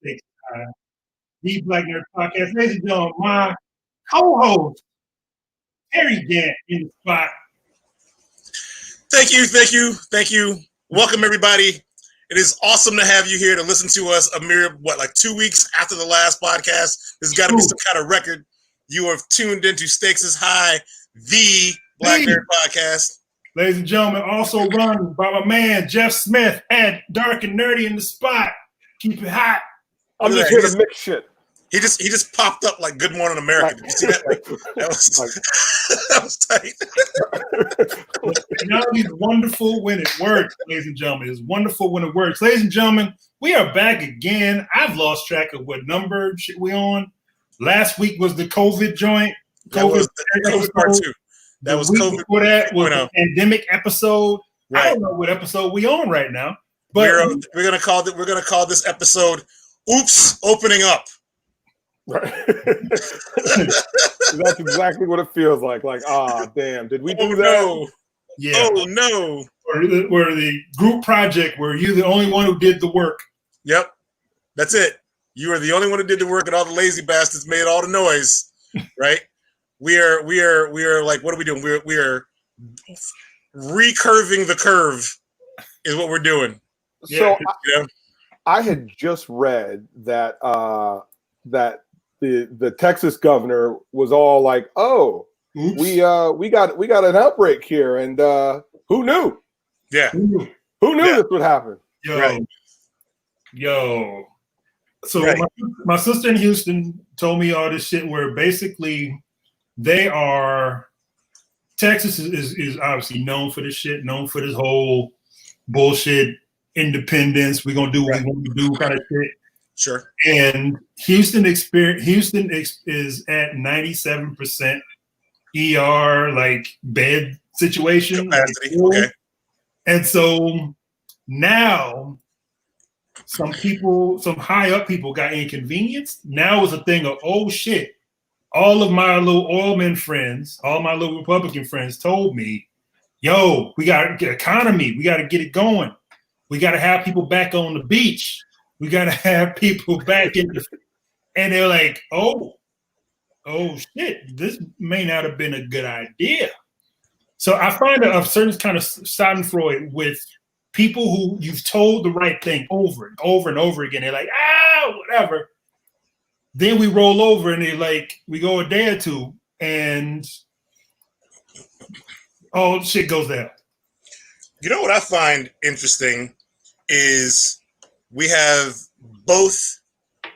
The Black Nerd Podcast. Ladies and gentlemen, my co-host, Terry Gant, in the spot. Thank you. Welcome, everybody. It is awesome to have you here to listen to us a mere, 2 weeks after the last podcast. There's got to be some kind of record. You have tuned into Stakes is High, the Black Nerd Podcast. Ladies and gentlemen, also run by my man, Jeff Smith, at Dark and Nerdy in the Spot. Keep it hot. I'm just here to mix shit. He just popped up like Good Morning America. Did you see that? That was tight. Technology is wonderful when it works, ladies and gentlemen. It's wonderful when it works. Ladies and gentlemen, we are back again. I've lost track of what number shit we on. Last week was the COVID joint. COVID part 2. That was COVID. Before that was the pandemic episode. Right. I don't know what episode we on right now. But we're gonna call this episode "Oops, Opening Up." Right. That's exactly what it feels like. Like, damn, did we do that? No. Yeah. Oh no. Or the group project where you're the only one who did the work. Yep. That's it. You are the only one who did the work, and all the lazy bastards made all the noise. Right? We are like, what are we doing? We are recurving the curve is what we're doing. So I had just read that that the Texas governor was all like, "Oh, we got an outbreak here," and who knew? Yeah, who knew this would happen? So my sister in Houston told me all this shit where basically Texas is obviously known for this shit, known for this whole bullshit independence. We're gonna do what we want to do kind of shit. Sure. And Houston is at 97% ER like bed situation. Capacity. Like, okay. And so now some high up people got inconvenienced. Now it's a thing of, oh shit. All of my little oilman friends, all my little Republican friends told me, yo, we got to get economy. We got to get it going. We got to have people back on the beach. We got to have people back and they're like, oh shit, this may not have been a good idea. So I find a certain kind of schadenfreude with people who you've told the right thing over and over and over again. They're like, whatever. Then we roll over and they're like, we go a day or two and all shit goes down. You know what I find interesting is we have both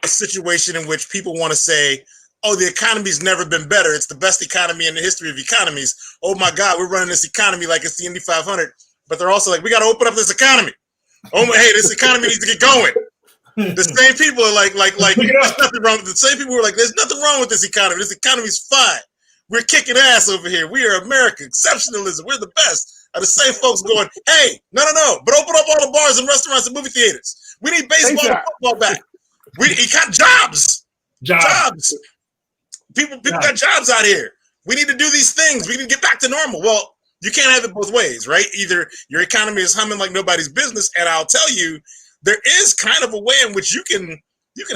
a situation in which people want to say, oh, the economy's never been better. It's the best economy in the history of economies. Oh my God, we're running this economy like it's the Indy 500. But they're also like, we got to open up this economy. Oh my, hey, this economy needs to get going. The same people are like, there's nothing wrong with the same people are like, there's nothing wrong with this economy. This economy's fine. We're kicking ass over here. We are America. Exceptionalism. We're the best. Are the same folks going, hey, no. But open up all the bars and restaurants and movie theaters. We need baseball and football back. We got jobs. People got jobs out here. We need to do these things. We need to get back to normal. Well, you can't have it both ways, right? Either your economy is humming like nobody's business, and I'll tell you, there is kind of a way in which you can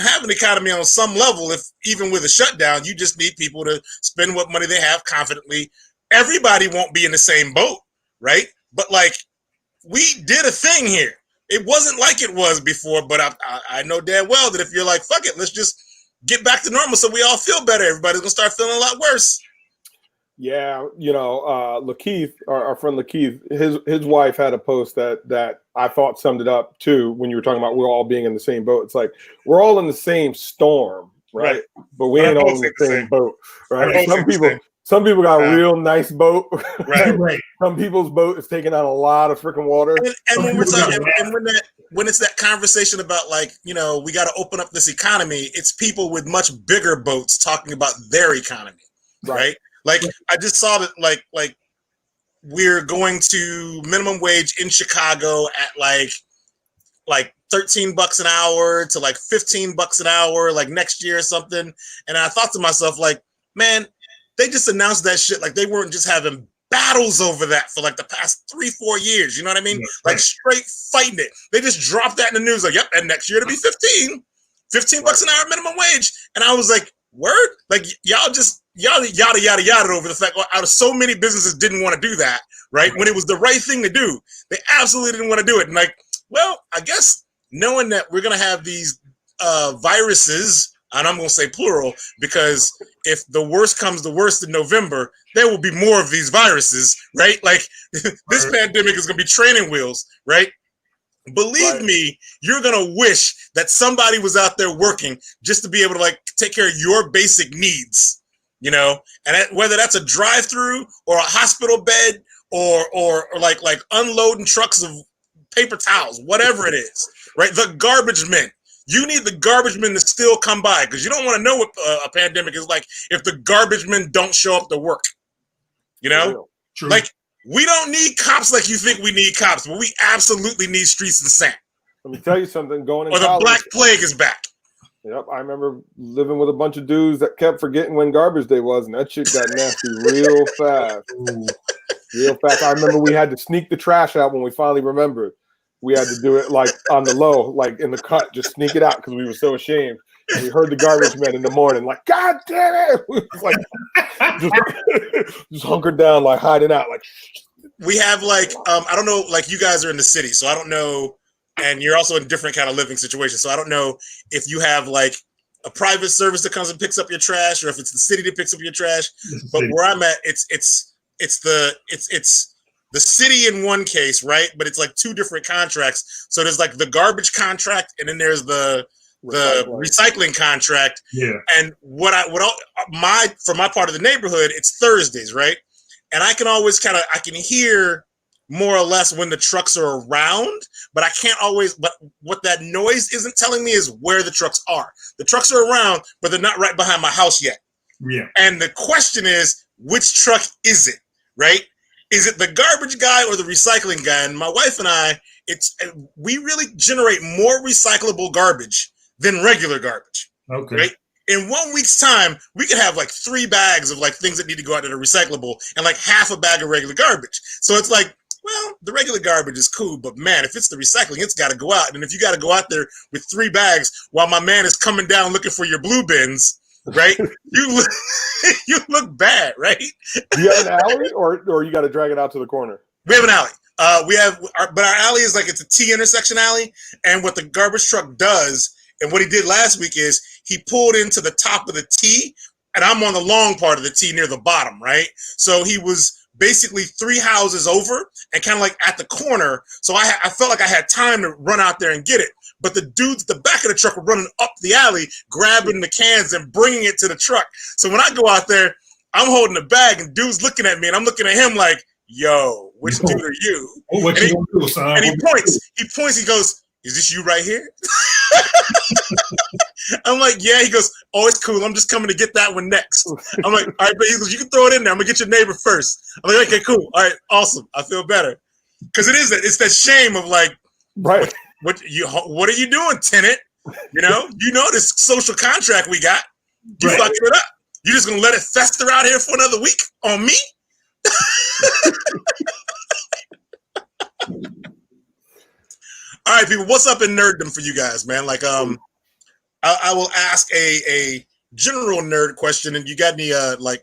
have an economy on some level. If even with a shutdown, you just need people to spend what money they have confidently. Everybody won't be in the same boat, right? But like, we did a thing here. It wasn't like it was before, but I know damn well that if you're like, fuck it, let's just get back to normal so we all feel better, everybody's gonna start feeling a lot worse. Yeah, Lakeith, our friend Lakeith, his wife had a post that I thought summed it up too. When you were talking about we're all being in the same boat, it's like we're all in the same storm, right? But we ain't all in the same boat, right? Some people got a real nice boat, right? Some people's boat is taking out a lot of freaking water. And when we're talking, when it's that conversation about like, we got to open up this economy, it's people with much bigger boats talking about their economy, right? Like I just saw that like we're going to minimum wage in Chicago at like $13 an hour to like $15 an hour, like next year or something. And I thought to myself, like, man, they just announced that shit like they weren't just having battles over that for like the past 3-4 years. You know what I mean? Yeah, like straight fighting it. They just dropped that in the news like, yep, and next year it'll be 15. $15 an hour minimum wage. And I was like, word? Like y'all just yada yada over the fact out of so many businesses didn't want to do that, right? When it was the right thing to do, they absolutely didn't want to do it. And like, well, I guess knowing that we're gonna have these viruses, and I'm gonna say plural, because if the worst comes to worst in November, there will be more of these viruses, right? Like this pandemic is gonna be training wheels, right? Believe me, you're gonna wish that somebody was out there working just to be able to like take care of your basic needs, you know. And whether that's a drive-through or a hospital bed or like unloading trucks of paper towels, whatever it is, right? The garbage men. You need the garbage men to still come by because you don't want to know what a pandemic is like if the garbage men don't show up to work. You know, True. Like we don't need cops like you think we need cops, but we absolutely need streets and sand. Let me tell you something. Going in or the college, Black Plague is back. Yep, I remember living with a bunch of dudes that kept forgetting when garbage day was, and that shit got nasty real fast. Real fast. I remember we had to sneak the trash out when we finally remembered. We had to do it like on the low, like in the cut, just sneak it out because we were so ashamed. And we heard the garbage men in the morning, like, God damn it! We was like, just hunkered down, like hiding out, like. We have like, I don't know, like you guys are in the city, so I don't know, and you're also in a different kind of living situation, so I don't know if you have like a private service that comes and picks up your trash, or if it's the city that picks up your trash. But where I'm at, it's the city in one case, right? But it's like two different contracts. So there's like the garbage contract, and then there's the recycling contract. Yeah. And for my part of the neighborhood, it's Thursdays, right? And I can always I can hear more or less when the trucks are around, but I can't always, but what that noise isn't telling me is where the trucks are. The trucks are around, but they're not right behind my house yet. Yeah. And the question is, which truck is it, right? Is it the garbage guy or the recycling guy? And my wife and I, we really generate more recyclable garbage than regular garbage. Okay. Right? In 1 week's time, we could have like 3 bags of like things that need to go out that are recyclable and like half a bag of regular garbage. So it's like, well, the regular garbage is cool, but man, if it's the recycling, it's got to go out. And if you got to go out there with 3 bags while my man is coming down looking for your blue bins, right? you look bad, right? Do you have an alley, or you got to drag it out to the corner? We have an alley. But our alley is like, it's a T intersection alley. And what the garbage truck does, and what he did last week is he pulled into the top of the T, and I'm on the long part of the T near the bottom, right? So he was basically 3 houses over and kind of like at the corner. So I felt like I had time to run out there and get it. But the dudes at the back of the truck were running up the alley, grabbing the cans and bringing it to the truck. So when I go out there, I'm holding the bag, and dude's looking at me, and I'm looking at him like, yo, which dude are you? What you gonna do, son? And he points, he goes, is this you right here? I'm like, yeah. He goes, oh, it's cool. I'm just coming to get that one next. I'm like, all right, but he goes, you can throw it in there. I'm gonna get your neighbor first. I'm like, okay, cool. All right, awesome. I feel better. Because it's that shame of like, right. What are you doing, tenant? You know this social contract we got. You fucking it up. You just gonna let it fester out here for another week on me? All right, people, what's up in nerddom for you guys, man? Like, I will ask a general nerd question, and you got any like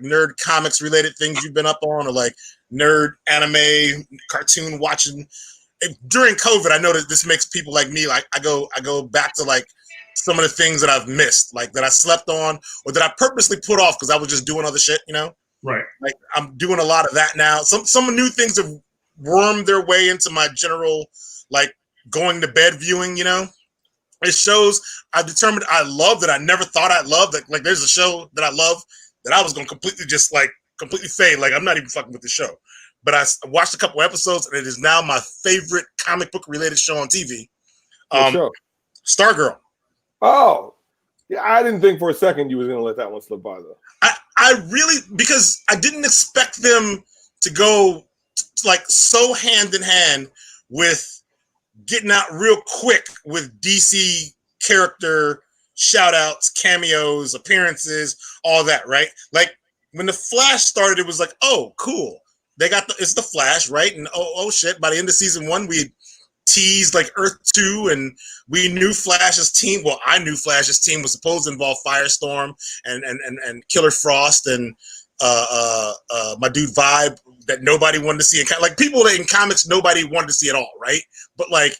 nerd comics related things you've been up on, or like nerd anime cartoon watching? During COVID, I know that this makes people like me, like I go back to like some of the things that I've missed, like that I slept on or that I purposely put off because I was just doing other shit, you know? Right. Like I'm doing a lot of that now. Some new things have wormed their way into my general like going to bed viewing, you know? It shows I've determined I love that I never thought I'd love. That like there's a show that I love that I was gonna completely fade. Like I'm not even fucking with the show. But I watched a couple episodes, and it is now my favorite comic book related show on TV. Stargirl. Oh, yeah. I didn't think for a second you was gonna let that one slip by though. I really, because I didn't expect them to go like so hand in hand with getting out real quick with DC character shout outs, cameos, appearances, all that, right? Like when the Flash started, it was like, oh, cool. They got it's the Flash, right? And oh shit, by the end of season 1, we teased like Earth 2, and we knew Flash's team. Well, I knew Flash's team was supposed to involve Firestorm and Killer Frost and my dude Vibe that nobody wanted to see. Like people that in comics nobody wanted to see at all, right? But like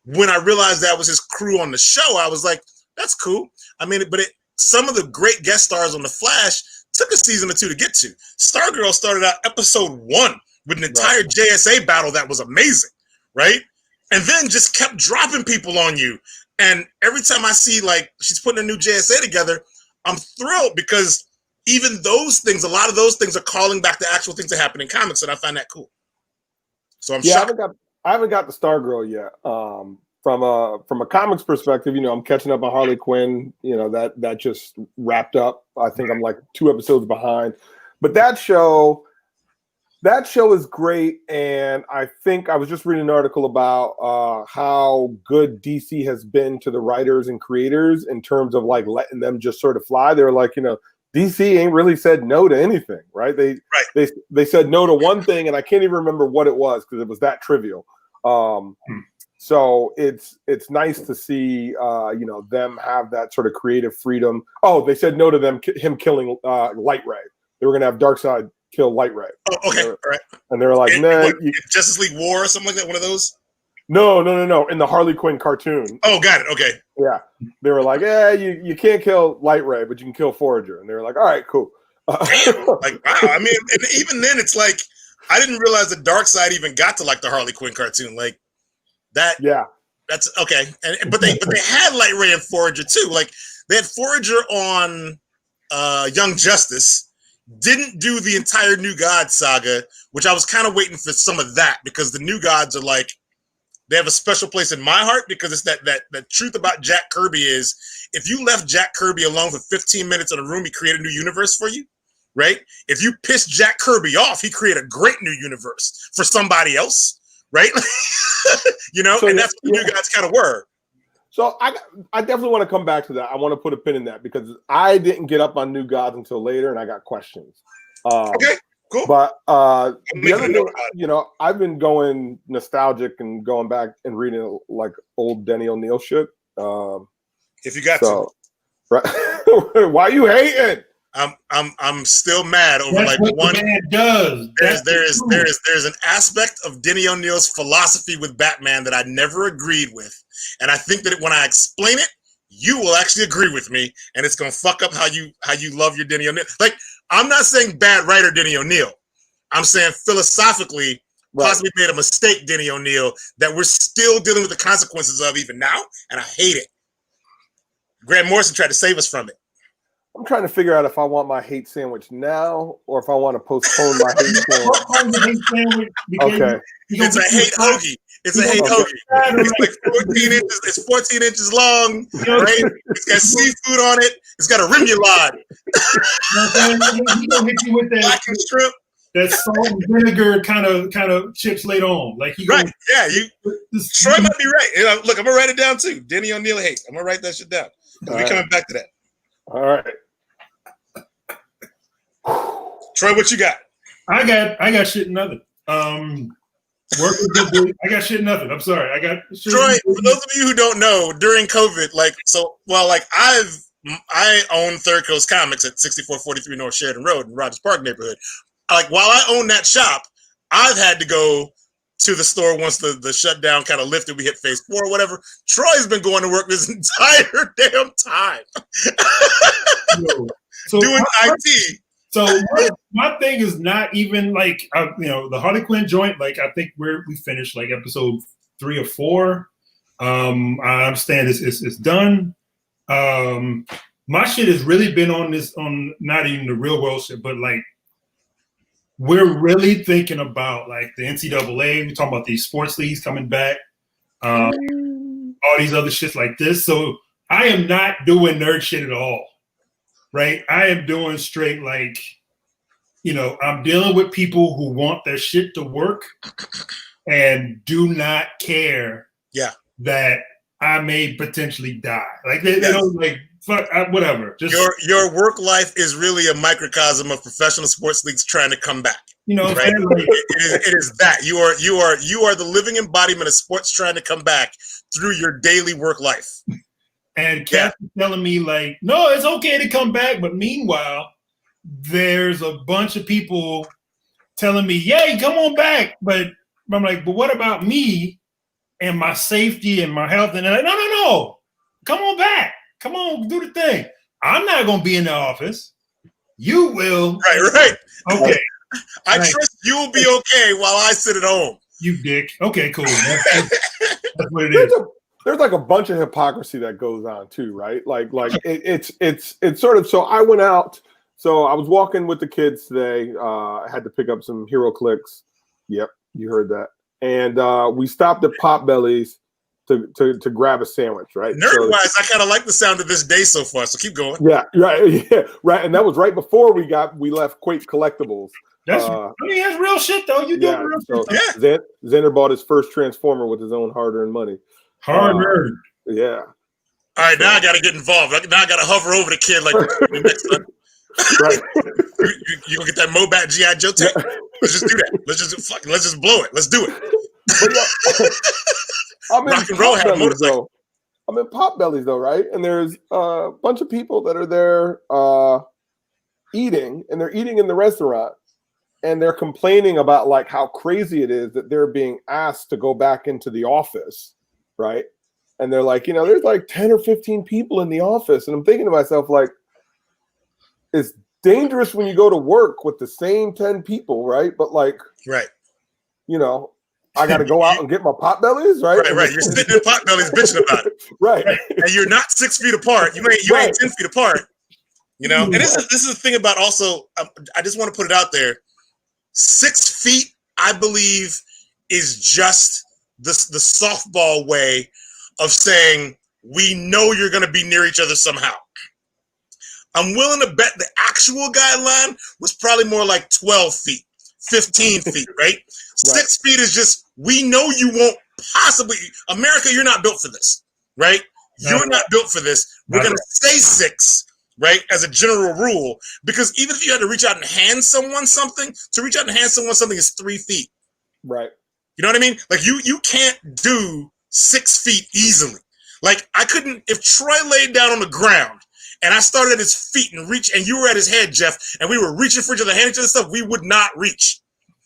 when I realized that was his crew on the show, I was like, that's cool. I mean, but some of the great guest stars on The Flash took a season or two to get to. Stargirl started out episode 1 with an entire JSA battle that was amazing, right? And then just kept dropping people on you. And every time I see like she's putting a new JSA together, I'm thrilled because even those things, a lot of those things are calling back to actual things that happen in comics, and I find that cool. So I'm shocked. I haven't got the Stargirl yet. From a comics perspective, you know, I'm catching up on Harley Quinn. You know, that just wrapped up. I think I'm like 2 episodes behind. But that show is great, and I think I was just reading an article about how good DC has been to the writers and creators in terms of like letting them just sort of fly. They're like, you know, DC ain't really said no to anything, right? They said no to one thing, and I can't even remember what it was because it was that trivial. So it's nice to see you know, them have that sort of creative freedom. Oh, they said no to him killing Light Ray. They were gonna have Darkseid kill Light Ray. Oh, okay, all right. And they were like, nah. Justice League War or something like that. One of those. No. In the Harley Quinn cartoon. Oh, got it. Okay. Yeah, they were like, yeah, you can't kill Light Ray, but you can kill Forager. And they were like, all right, cool. Damn, like wow. I mean, and even then, it's like I didn't realize the Darkseid even got to like the Harley Quinn cartoon, like that. Yeah, that's okay. But they had Light Ray and Forager too. Like they had Forager on Young Justice. Didn't do the entire New Gods saga, which I was kind of waiting for some of that because the New Gods are like. They have a special place in my heart because it's that truth about Jack Kirby is if you left Jack Kirby alone for 15 minutes in a room, he created a new universe for you, right? If you piss Jack Kirby off, he created a great new universe for somebody else, right? You know, so, and that's what the New Gods kind of were. So I definitely want to come back to that. I want to put a pin in that because I didn't get up on New Gods until later, and I got questions. Okay. Cool. But the other thing, you know, I've been going nostalgic and going back and reading like old Denny O'Neil shit. If you got to, right? Why are you hating? I'm still mad over That's like what one. The man does. There's an aspect of Denny O'Neil's philosophy with Batman that I never agreed with, and I think that when I explain it, you will actually agree with me, and it's gonna fuck up how you love your Denny O'Neil. Like. I'm not saying bad writer Denny O'Neil. I'm saying philosophically, possibly made a mistake, Denny O'Neil, that we're still dealing with the consequences of even now, and I hate it. Grant Morrison tried to save us from it. I'm trying to figure out if I want my hate sandwich now or if I want to postpone my hate sandwich. Okay. It's a hate hoagie. It's a hate hoagie. It's like 14 inches. It's 14 inches long, right? It's got seafood on it. It's got a remoulade. He's gonna hit you with that blackened shrimp. That salt and vinegar kind of chips later on. Like he right. Yeah, Troy might be right. You know, look, I'm gonna write it down too. Denny O'Neil hate. I'm gonna write that shit down. We're coming back to that. All right. Troy, what you got? I got shit and nothing. I got shit and nothing. I'm sorry. I got shit. Troy, for those of you who don't know, during COVID, I own Third Coast Comics at 6443 North Sheridan Road in Rogers Park neighborhood. Like while I own that shop, I've had to go to the store once the shutdown kind of lifted. We hit phase 4 or whatever. Troy's been going to work this entire damn time. Doing IT. So my thing is not even like the Harley Quinn joint. Like I think we finished like episode 3 or 4. I understand it's done. My shit has really been on not even the real world shit, but like we're really thinking about like the NCAA. We're talking about these sports leagues coming back, all these other shits like this. So I am not doing nerd shit at all. Right, I am doing straight like, I'm dealing with people who want their shit to work and do not care that I may potentially die. Like they don't like fuck whatever. Just your work life is really a microcosm of professional sports leagues trying to come back. You know, right? like, it is that you are the living embodiment of sports trying to come back through your daily work life. And Cass is telling me like, no, it's okay to come back, but meanwhile, there's a bunch of people telling me, "Yay, come on back!" But I'm like, "But what about me and my safety and my health?" And they're like, "No, come on back, come on, do the thing. I'm not gonna be in the office. You will." Right. Okay. I trust you will be okay while I sit at home. You dick. Okay, cool. That's what it is. There's like a bunch of hypocrisy that goes on too, right? Like it's sort of. So I went out. So I was walking with the kids today. I had to pick up some Hero Clicks. Yep, you heard that. And we stopped at Potbellies to grab a sandwich, right? Nerd-wise, I kind of like the sound of this day so far. So keep going. Yeah, right. And that was right before we left Quake Collectibles. That's real shit though. You doing real shit. Yeah. Xander bought his first Transformer with his own hard-earned money. Hard-earned. Yeah. All right, now I got to get involved. Now I got to hover over the kid like the next one. Right. You gonna get that Mobat G.I. Joe tape? Let's just do that. Let's just blow it. Let's do it. I'm in Rock and roll had a motorcycle. I'm in Potbellies though, right? And there's a bunch of people that are there eating, and they're eating in the restaurant, and they're complaining about like how crazy it is that they're being asked to go back into the office, right? And they're like, there's like 10 or 15 people in the office, and I'm thinking to myself like, it's dangerous when you go to work with the same 10 people, right? But like, right, I got to go out and get my Potbellies, right? Right. You're sitting in Potbellies bitching about it, right? And you're not 6 feet apart. You ain't 10 feet apart. And this is the thing about also. I just want to put it out there. 6 feet, I believe, is just the softball way of saying we know you're going to be near each other somehow. I'm willing to bet the actual guideline was probably more like 12 feet, 15 feet, right? 6 feet is just, we know you won't possibly, America, you're not built for this, right? You're not built for this. We're going to say 6, right, as a general rule, because even if you had to reach out and hand someone something, to reach out and hand someone something is 3 feet. Right. You know what I mean? Like you can't do 6 feet easily. Like I couldn't, if Troy laid down on the ground and I started at his feet and you were at his head, Jeff, and we were reaching for each other, handing each other stuff, we would not reach.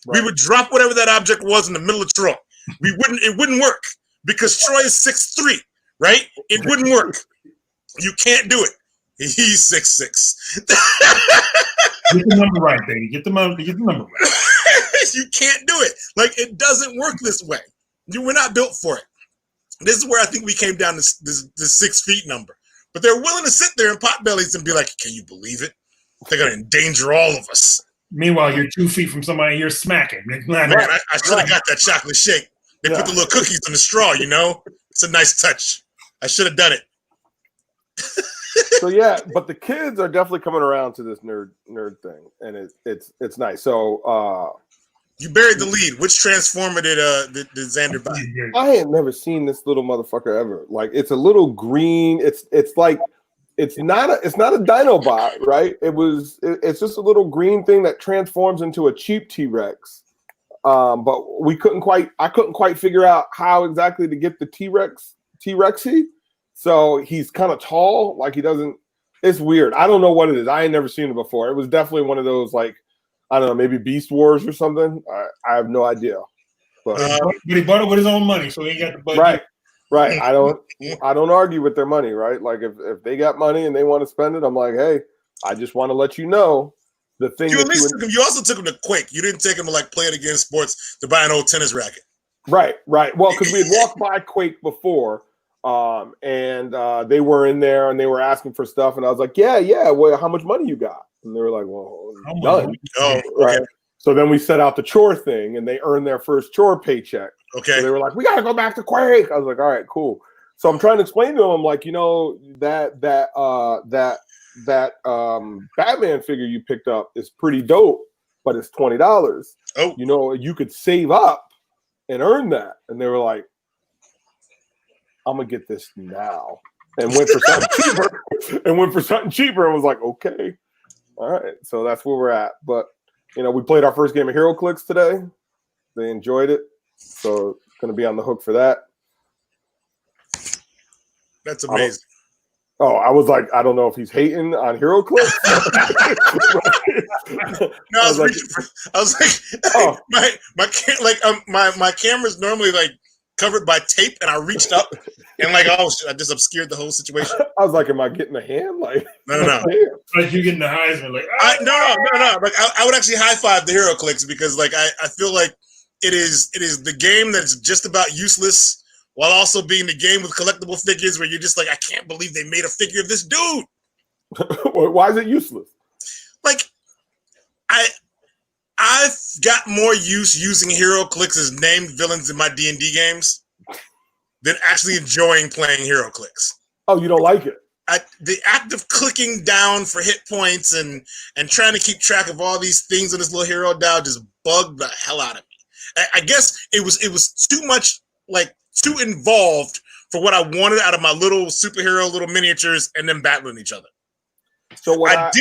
Right. We would drop whatever that object was in the middle of Troy. It wouldn't work because Troy is 6'3", right? It wouldn't work. You can't do it. He's 6'6". Get the number right, baby. Get the number right. You can't do it. Like it doesn't work this way. We're not built for it. This is where I think we came down to this 6 feet number. But they're willing to sit there in Potbellies and be like, "Can you believe it? They're gonna endanger all of us." Meanwhile, you're 2 feet from somebody you're smacking. Right. I should have got that chocolate shake. They put the little cookies in the straw, It's a nice touch. I should have done it. So yeah, but the kids are definitely coming around to this nerd thing, and it's nice. So you buried the lead. Which Transformer did Xander buy? I had never seen this little motherfucker ever. Like it's a little green. It's like it's not a Dinobot, right? It's just a little green thing that transforms into a cheap TRex. But I couldn't quite figure out how exactly to get the T-Rexy. So he's kind of tall, like he doesn't. It's weird. I don't know what it is. I ain't never seen it before. It was definitely one of those, like, I don't know, maybe Beast Wars or something. I have no idea. But he bought it with his own money, so he got the budget. Right. I don't argue with their money, right? Like if they got money and they want to spend it, I'm like, hey, I just want to let you know the thing. You also took him to Quake. You didn't take him to like Play It Again Sports to buy an old tennis racket. Right. Well, because we had walked by Quake before. And they were in there and they were asking for stuff, and I was like, yeah. Well, how much money you got? And they were like, well, none. Oh, right. Okay. So then we set out the chore thing, and they earned their first chore paycheck. Okay. So they were like, we got to go back to Quake. I was like, all right, cool. So I'm trying to explain to them, I'm like, that Batman figure you picked up is pretty dope, but it's $20. Oh, you could save up and earn that. And they were like, I'm gonna get this now, and went for something cheaper, and was like, okay, all right. So that's where we're at. But we played our first game of HeroClix today. They enjoyed it, so going to be on the hook for that. That's amazing. I was like, I don't know if he's hating on HeroClix. No, I was like, my camera's normally like covered by tape, and I reached up and like, oh shit, I just obscured the whole situation. I was like, am I getting a hand? Like, no. Like you getting the Heisman? Like, no. Like I would actually high five the HeroClix because like I feel like it is the game that's just about useless, while also being the game with collectible figures where you're just like, I can't believe they made a figure of this dude. Why is it useless? Like, I've got more use using HeroClix as named villains in my D&D games than actually enjoying playing HeroClix. Oh, you don't like it? The act of clicking down for hit points and trying to keep track of all these things on this little hero dial just bugged the hell out of me. I guess it was too much, like, too involved for what I wanted out of my little superhero, little miniatures, and then battling each other. So what I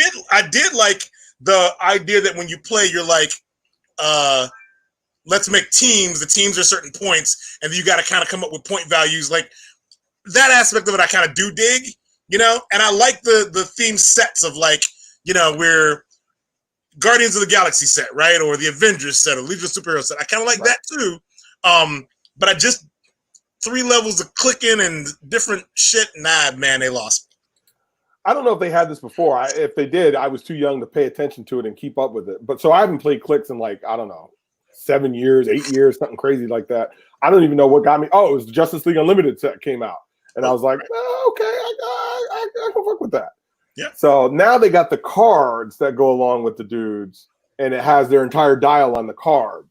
did like the idea that when you play, you're like, let's make teams. The teams are certain points, and you got to kind of come up with point values. Like that aspect of it, I kind of do dig, And I like the theme sets of like, we're Guardians of the Galaxy set, right, or the Avengers set, or Legion of Superheroes set. I kind of like that too. But I just 3 levels of clicking and different shit. Nah, man, they lost me. I don't know if they had this before. If they did, I was too young to pay attention to it and keep up with it. But so I haven't played Clicks in like, I don't know, 7 years, 8 years, something crazy like that. I don't even know what got me. Oh, it was the Justice League Unlimited set came out. And I was like, okay, I can fuck with that. Yeah. So now they got the cards that go along with the dudes, and it has their entire dial on the card.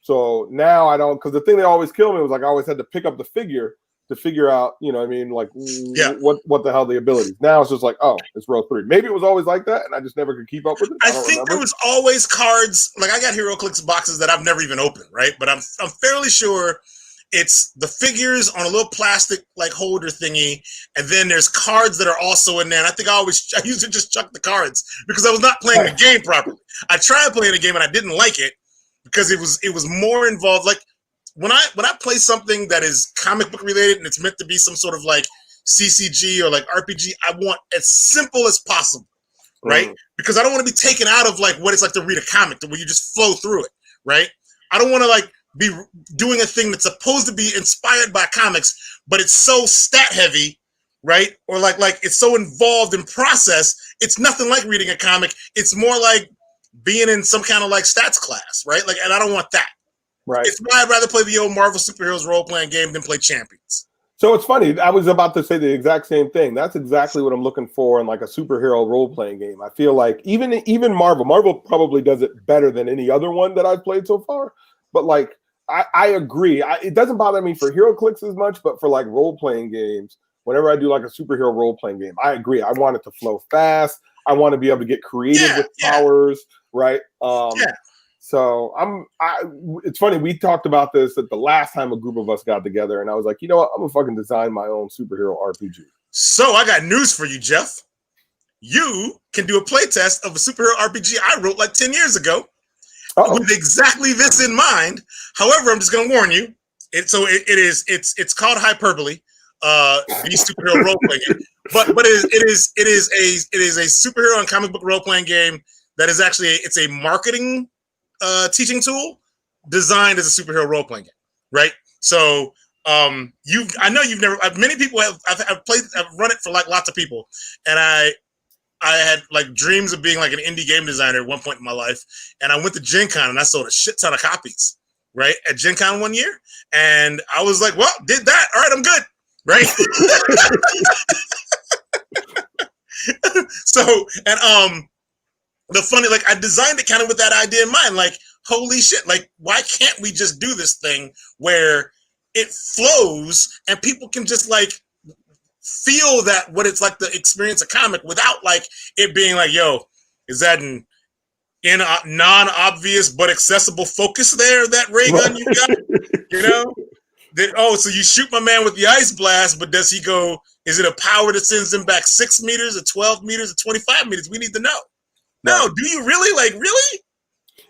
So now I don't, because the thing that always killed me was like I always had to pick up the figure to figure out, like what the hell the abilities. Now it's just like, oh, it's row 3. Maybe it was always like that, and I just never could keep up with it. I think there was always cards. Like I got HeroClix boxes that I've never even opened, right? But I'm fairly sure it's the figures on a little plastic like holder thingy, and then there's cards that are also in there. And I think I used to just chuck the cards because I was not playing the game properly. I tried playing the game and I didn't like it because it was more involved. Like when I play something that is comic book related and it's meant to be some sort of like CCG or like RPG, I want as simple as possible, right? Because I don't want to be taken out of like what it's like to read a comic, where you just flow through it, right? I don't want to like be doing a thing that's supposed to be inspired by comics, but it's so stat heavy, right? Or like it's so involved in process. It's nothing like reading a comic. It's more like being in some kind of like stats class, right? Like, and I don't want that. Right. It's why I'd rather play the old Marvel superheroes role-playing game than play Champions. So it's funny. I was about to say the exact same thing. That's exactly what I'm looking for in like a superhero role-playing game. I feel like even Marvel probably does it better than any other one that I've played so far. But like, I agree. It doesn't bother me for HeroClix as much, but for like role-playing games, whenever I do like a superhero role-playing game, I agree. I want it to flow fast. I want to be able to get creative with powers, right? So it's funny. We talked about this at the last time a group of us got together, and I was like, you know what? I'm gonna fucking design my own superhero RPG. So I got news for you, Jeff. You can do a playtest of a superhero RPG I wrote like 10 years ago. With exactly this in mind. However, I'm just going to warn you. It's called Hyperbole, the superhero role playing game. But it is a superhero and comic book role playing game that is actually it's a marketing teaching tool designed as a superhero role playing game, right? So I know you've never. Many people have. I've run it for like lots of people, and I had like dreams of being like an indie game designer at one point in my life. And I went to Gen Con and I sold a shit ton of copies, right? At Gen Con one year. And I was like, well, did that. All right, I'm good. Right. So, and the funny, like I designed it kind of with that idea in mind, like, holy shit, like, why can't we just do this thing where it flows and people can just like feel that what it's like to experience a comic without like it being like, yo, is that in a non-obvious but accessible focus there, that ray gun you got? So you shoot my man with the ice blast, but does he go? Is it a power that sends him back 6 meters, or 12 meters, or 25 meters? We need to know. No, do you really? Like, really?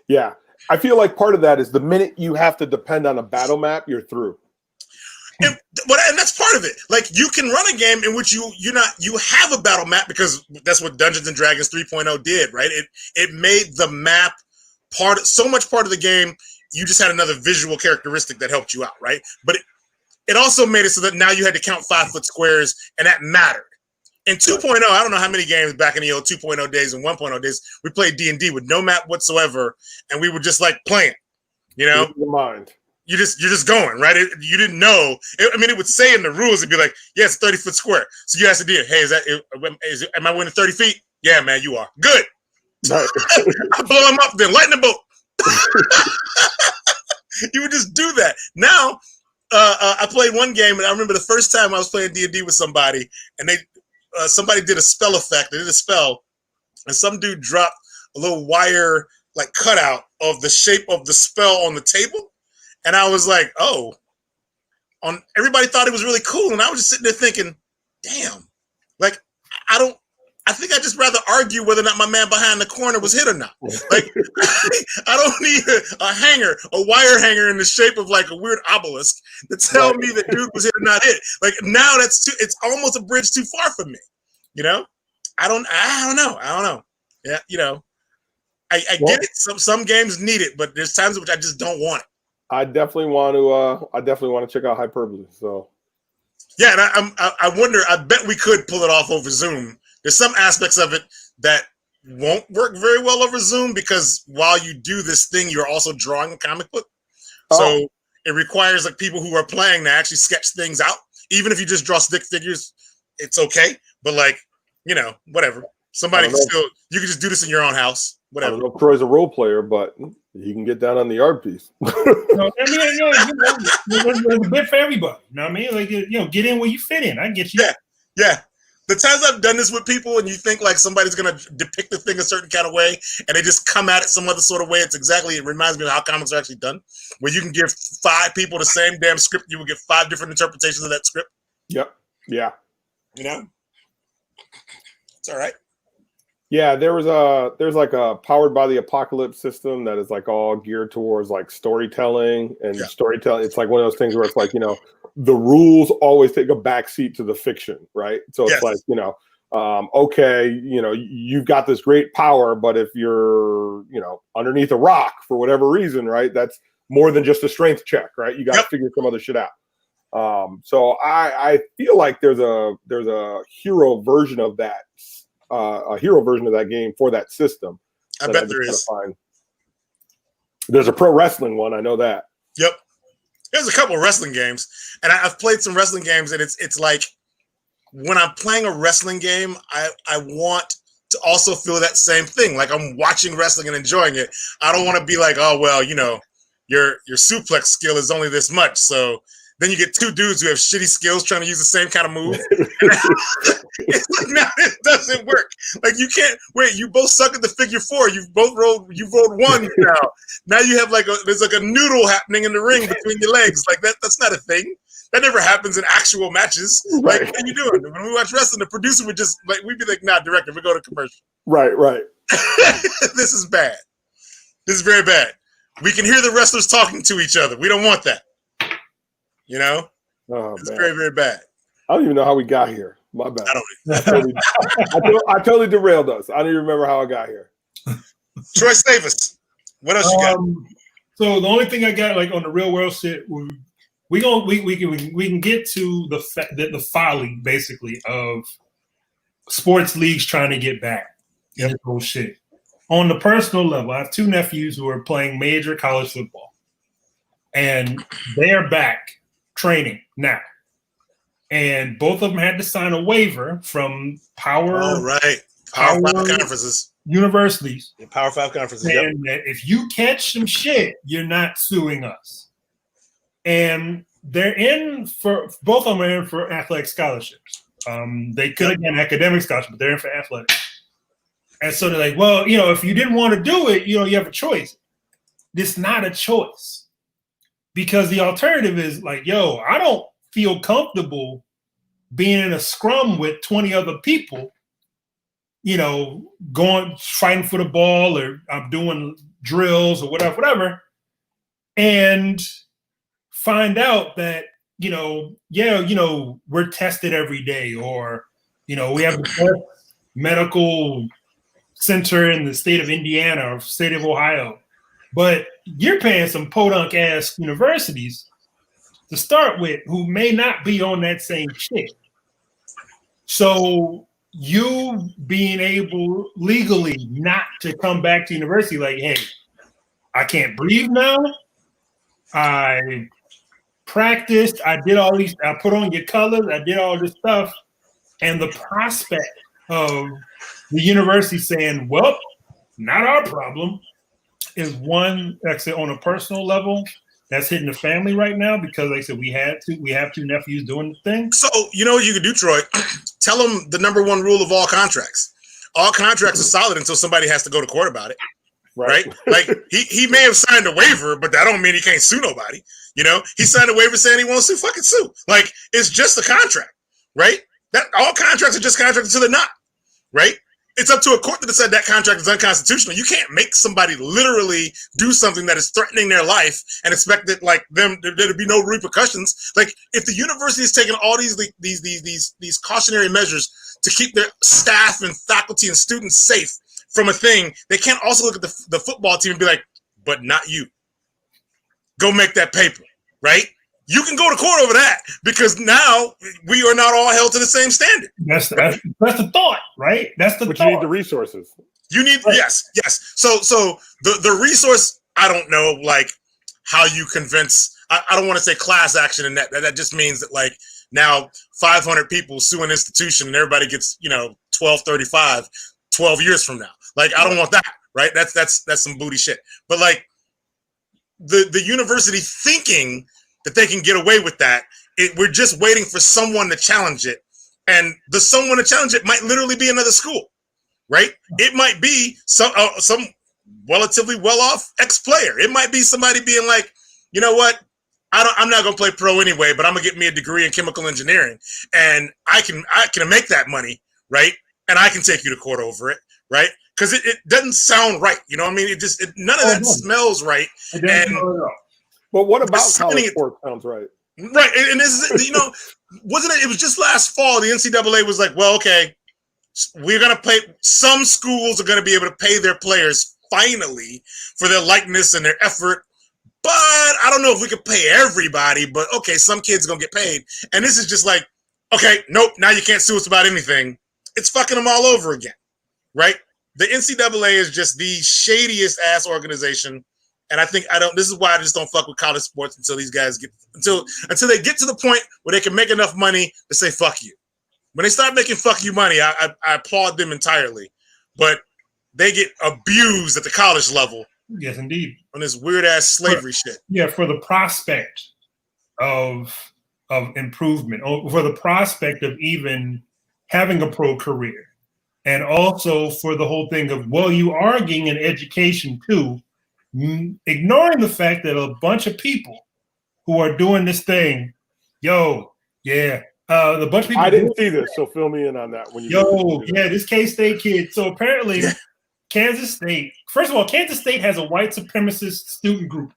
Yeah. I feel like part of that is the minute you have to depend on a battle map, you're through. And that's part of it. Like, you can run a game in which you have a battle map, because that's what Dungeons and Dragons 3.0 did, right? It made the map so much part of the game. You just had another visual characteristic that helped you out, right? But it also made it so that now you had to count 5-foot squares, and that mattered. In 2.0, I don't know how many games back in the old 2.0 days and 1.0 days, we played D&D with no map whatsoever, and we were just like playing, you know? Your mind. You're just going, right? You didn't know. It would say in the rules, it'd be like, yeah, it's 30-foot square. So you ask the DM, hey, am I winning 30 feet? Yeah, man, you are. Good. Right. I blow him up, then lightning bolt. You would just do that. Now, I played one game, and I remember the first time I was playing D&D with somebody, and somebody did a spell effect. They did a spell, and some dude dropped a little wire like cutout of the shape of the spell on the table, and I was like, "Oh!" Everybody thought it was really cool, and I was just sitting there thinking, "Damn!" Like, I think I'd just rather argue whether or not my man behind the corner was hit or not. Like, I don't need a wire hanger in the shape of like a weird obelisk to tell me that dude was hit or not hit. Like, now it's almost a bridge too far for me. You know? I don't know. Yeah, you know. I get it. Some games need it, but there's times in which I just don't want it. I definitely want to check out Hyperbole. So yeah, and I wonder, I bet we could pull it off over Zoom. There's some aspects of it that won't work very well over Zoom, because while you do this thing, you're also drawing a comic book. So it requires like people who are playing to actually sketch things out. Even if you just draw stick figures, it's okay. But like, you know, whatever. Somebody you can just do this in your own house. Whatever. I don't know if Troy's a role player, but he can get down on the art piece. No, there's a bit for everybody. You know what I mean? Like, get in where you fit in. I get you. Yeah. The times I've done this with people, and you think like somebody's gonna depict the thing a certain kind of way, and they just come at it some other sort of way. It reminds me of how comics are actually done, where you can give 5 people the same damn script, you will get 5 different interpretations of that script. Yep. Yeah. You know, it's all right. Yeah, there's like a Powered by the Apocalypse system that is like all geared towards like storytelling and storytelling. It's like one of those things where it's like, you know, the rules always take a backseat to the fiction, right? So it's like, you know, okay, you know, you've got this great power, but if you're, you know, underneath a rock for whatever reason, right, that's more than just a strength check, right? You got to figure some other shit out. So I feel like there's a hero version of that. A hero version of that game for that system. I bet there is. There's a pro wrestling one. I know that. Yep. There's a couple of wrestling games, and I've played some wrestling games, and it's like when I'm playing a wrestling game, I want to also feel that same thing. Like I'm watching wrestling and enjoying it. I don't want to be like, oh, well, you know, your suplex skill is only this much. So then you get 2 dudes who have shitty skills trying to use the same kind of move. It's like, no, it doesn't work. Like, you can't wait. You both suck at the figure 4. You've rolled 1 now. Now you have there's like a noodle happening in the ring between your legs. Like that's not a thing. That never happens in actual matches. Like, what are you doing? When we watch wrestling, the producer would just we'd be like, nah, director, we go to commercial. Right. This is bad. This is very bad. We can hear the wrestlers talking to each other. We don't want that. You know? It's very, very bad. I don't even know how we got here. My bad. I totally derailed us. I don't even remember how I got here. Troy, save us. What else you got? So the only thing I got like on the real world shit, we can get to the folly basically of sports leagues trying to get back. Yep. This whole shit. On the personal level, I have 2 nephews who are playing major college football, and they are back training now. And both of them had to sign a waiver from Power 5 conferences, universities. Power 5 conferences. And that if you catch some shit, you're not suing us. And they're in for both of them are in for athletic scholarships. They could have done academic scholarships, but they're in for athletics. And so they're like, well, you know, if you didn't want to do it, you know, you have a choice. It's not a choice. because the alternative is like, yo, I don't feel comfortable being in a scrum with 20 other people, going fighting for the ball, or I'm doing drills or whatever, and find out that, we're tested every day, or, we have the best medical center in the state of Indiana or state of Ohio, but you're paying some podunk ass universities to start with who may not be on that same shit. So you being able legally not to come back to university, like, hey, I can't breathe now. I practiced. I did all these. I put on your colors. I did all this stuff. And the prospect of the university saying, well, not our problem, is one, actually, on a personal level, that's hitting the family right now, because like I said, we have two nephews doing the thing. So you know what you could do, Troy? Tell them the number one rule of all contracts. All contracts are solid until somebody has to go to court about it. Right? Like he may have signed a waiver, but that don't mean he can't sue nobody. He signed a waiver saying he won't sue, fucking sue. Like, it's just a contract, right? That all contracts are just contracts until they're not, right? It's up to a court to decide that contract is unconstitutional. You can't make somebody literally do something that is threatening their life and expect that, like, there to be no repercussions. Like, if the university is taking all these cautionary measures to keep their staff and faculty and students safe from a thing, they can't also look at the football team and be like, but not you. Go make that paper, right? You can go to court over that, because now we are not all held to the same standard. That's the thought, right? That's the but thought. You need the resources. You need, right. Yes. So the resource, I don't know, like, how you convince, I don't want to say class action, and that just means that, like, now 500 people sue an institution and everybody gets, 1235 12 years from now. Like, I don't want that, right? That's some booty shit. But, like, the university thinking that they can get away with that, we're just waiting for someone to challenge it. And the someone to challenge it might literally be another school, right? It might be some relatively well-off ex-player. It might be somebody being like, you know what? I'm not going to play pro anyway, but I'm going to get me a degree in chemical engineering, and I can make that money, right? And I can take you to court over it, right? Because it doesn't sound right. You know what I mean? None of that smells right. But what about college sports sounds right? Right. And this is, wasn't it? It was just last fall. The NCAA was like, well, okay, we're going to pay. Some schools are going to be able to pay their players finally for their likeness and their effort. But I don't know if we could pay everybody. But okay, some kids are going to get paid. And this is just like, okay, nope, now you can't sue us about anything. It's fucking them all over again. Right? The NCAA is just the shadiest ass organization. And this is why I just don't fuck with college sports until these guys until they get to the point where they can make enough money to say, fuck you. When they start making fuck you money, I applaud them entirely. But they get abused at the college level. Yes, indeed. On this weird ass slavery shit. Yeah, for the prospect of improvement, or for the prospect of even having a pro career. And also for the whole thing of, well, you are getting an education too, ignoring the fact that a bunch of people who are doing this thing, the bunch of people. I didn't see this, so fill me in on that. This K-State kid. So apparently, Kansas State. First of all, Kansas State has a white supremacist student group.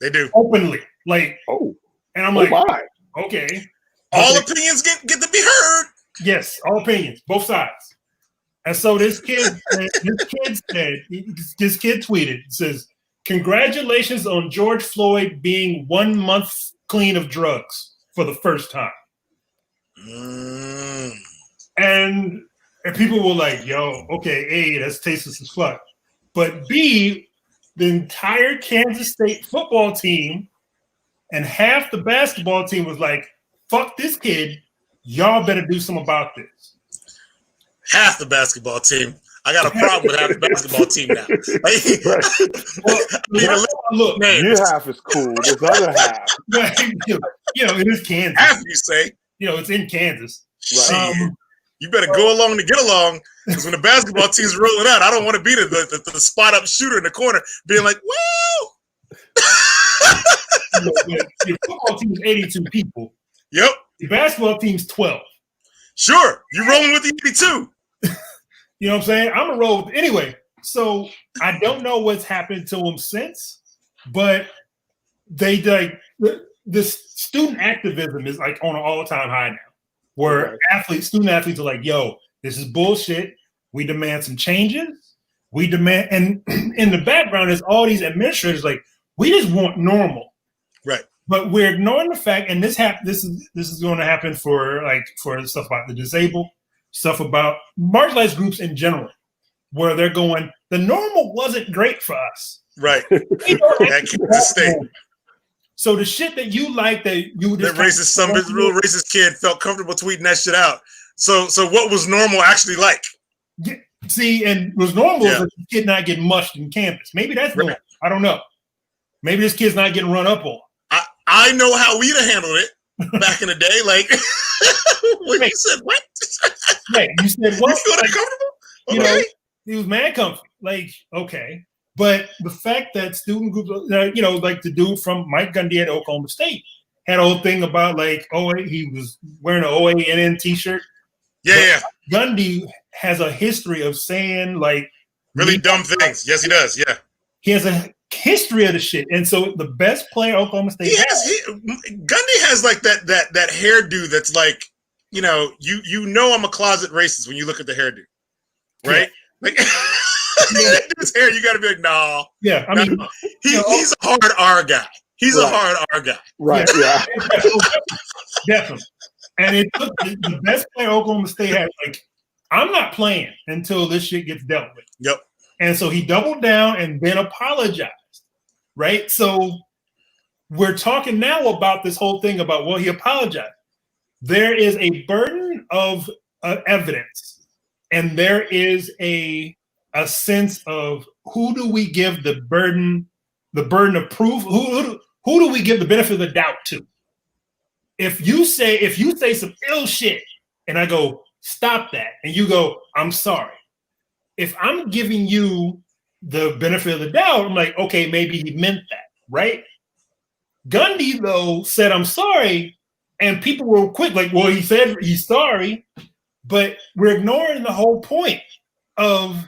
They do openly, like. Oh, and I'm like, my. Okay. All opinions get to be heard. Yes, all opinions, both sides. And so this kid tweeted, it says, "Congratulations on George Floyd being 1 month clean of drugs for the first time." And people were like, yo, okay, A, that's tasteless as fuck. But B, the entire Kansas State football team and half the basketball team was like, fuck this kid. Y'all better do something about this. Half the basketball team. I got a problem with half the basketball team now. Look, your half is cool. This other half. It is Kansas. Half, you say? It's in Kansas. Right. You better go along to get along, because when the basketball team's rolling out, I don't want to be the spot up shooter in the corner being like, woo! Your football team is 82 people. Yep. Your basketball team's 12. Sure. You're rolling with the 82. You know what I'm saying? I'm a roll with anyway. So I don't know what's happened to them since, but they this student activism is like on an all-time high now, where student athletes are like, yo, this is bullshit. We demand some changes. We demand, and in the background is all these administrators like, we just want normal. Right. But we're ignoring the fact, and this is going to happen for stuff about the disabled, stuff about marginalized groups in general, where they're going, the normal wasn't great for us. Right. That Kansas State. So the shit that you like that you just little racist kid felt comfortable tweeting that shit out. So what was normal actually like? Yeah, see, and was normal is the kid not getting mushed in campus. Maybe that's normal. I don't know. Maybe this kid's not getting run up on. I know how we'd have handled it back in the day. Like when you said what? Right. You said what? You feel that comfortable? Okay. You know, he was mad comfy. Like, okay. But the fact that student groups, like the dude from Mike Gundy at Oklahoma State had a whole thing about like, he was wearing an OANN t-shirt. Yeah. Gundy has a history of saying like really dumb things. Yes, he does. Yeah. He has a history of the shit. And so the best player Oklahoma State Gundy has like that hairdo that's like, you know I'm a closet racist when you look at the hairdo. Right? Yeah. Like his hair, you got to be like, no. Yeah, I mean, he's a hard R guy. He's a hard R guy. Right. Yeah. Definitely. And it took the best player Oklahoma State had. Like, I'm not playing until this shit gets dealt with. Yep. And so he doubled down and then apologized. Right. So we're talking now about this whole thing about he apologized. There is a burden of evidence, and there is a sense of who do we give the burden of proof? Who do we give the benefit of the doubt to? If you say some ill shit and I go, stop that, and you go, I'm sorry. If I'm giving you the benefit of the doubt, I'm like, okay, maybe he meant that, right? Gundy, though, said, I'm sorry, and people were quick, like, well, he said he's sorry, but we're ignoring the whole point of,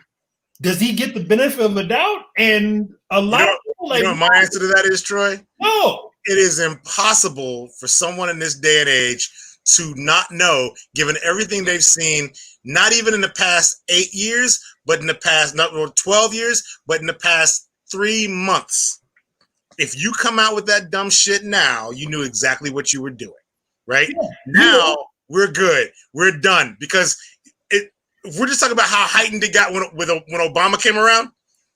does he get the benefit of the doubt? And a lot of people like, my answer to that is, Troy? No. It is impossible for someone in this day and age to not know, given everything they've seen, not even in the past 8 years, but in the past 12 years, but in the past 3 months. If you come out with that dumb shit now, you knew exactly what you were doing, right? Yeah. Now we're good. We're done. Because we're just talking about how heightened it got when Obama came around,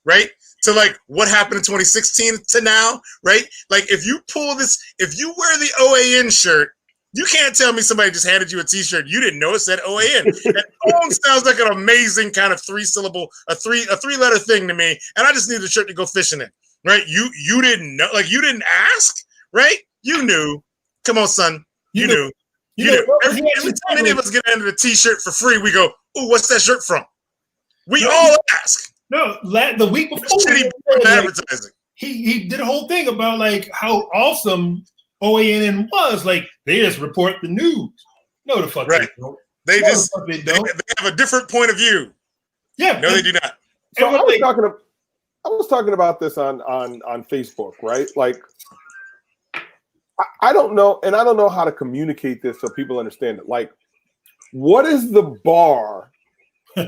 right? To like what happened in 2016 to now, right? Like if you wear the OAN shirt, you can't tell me somebody just handed you a t-shirt. You didn't know it said OAN. That OAN sounds like an amazing kind of a three-letter thing to me. And I just need a shirt to go fishing in, right? You didn't know, like you didn't ask, right? You knew. Come on, son. You knew. Every time any of us get handed a t-shirt for free, we go, "Ooh, what's that shirt from?" We all ask. No, the week before, advertising. He did a whole thing about like how awesome OANN was. Like they just report the news. No, the fuck right. They don't. They have a different point of view. Yeah, no, they do not. So I was talking about this on Facebook, right? Like. I don't know, and I don't know how to communicate this so people understand it. Like, what is the bar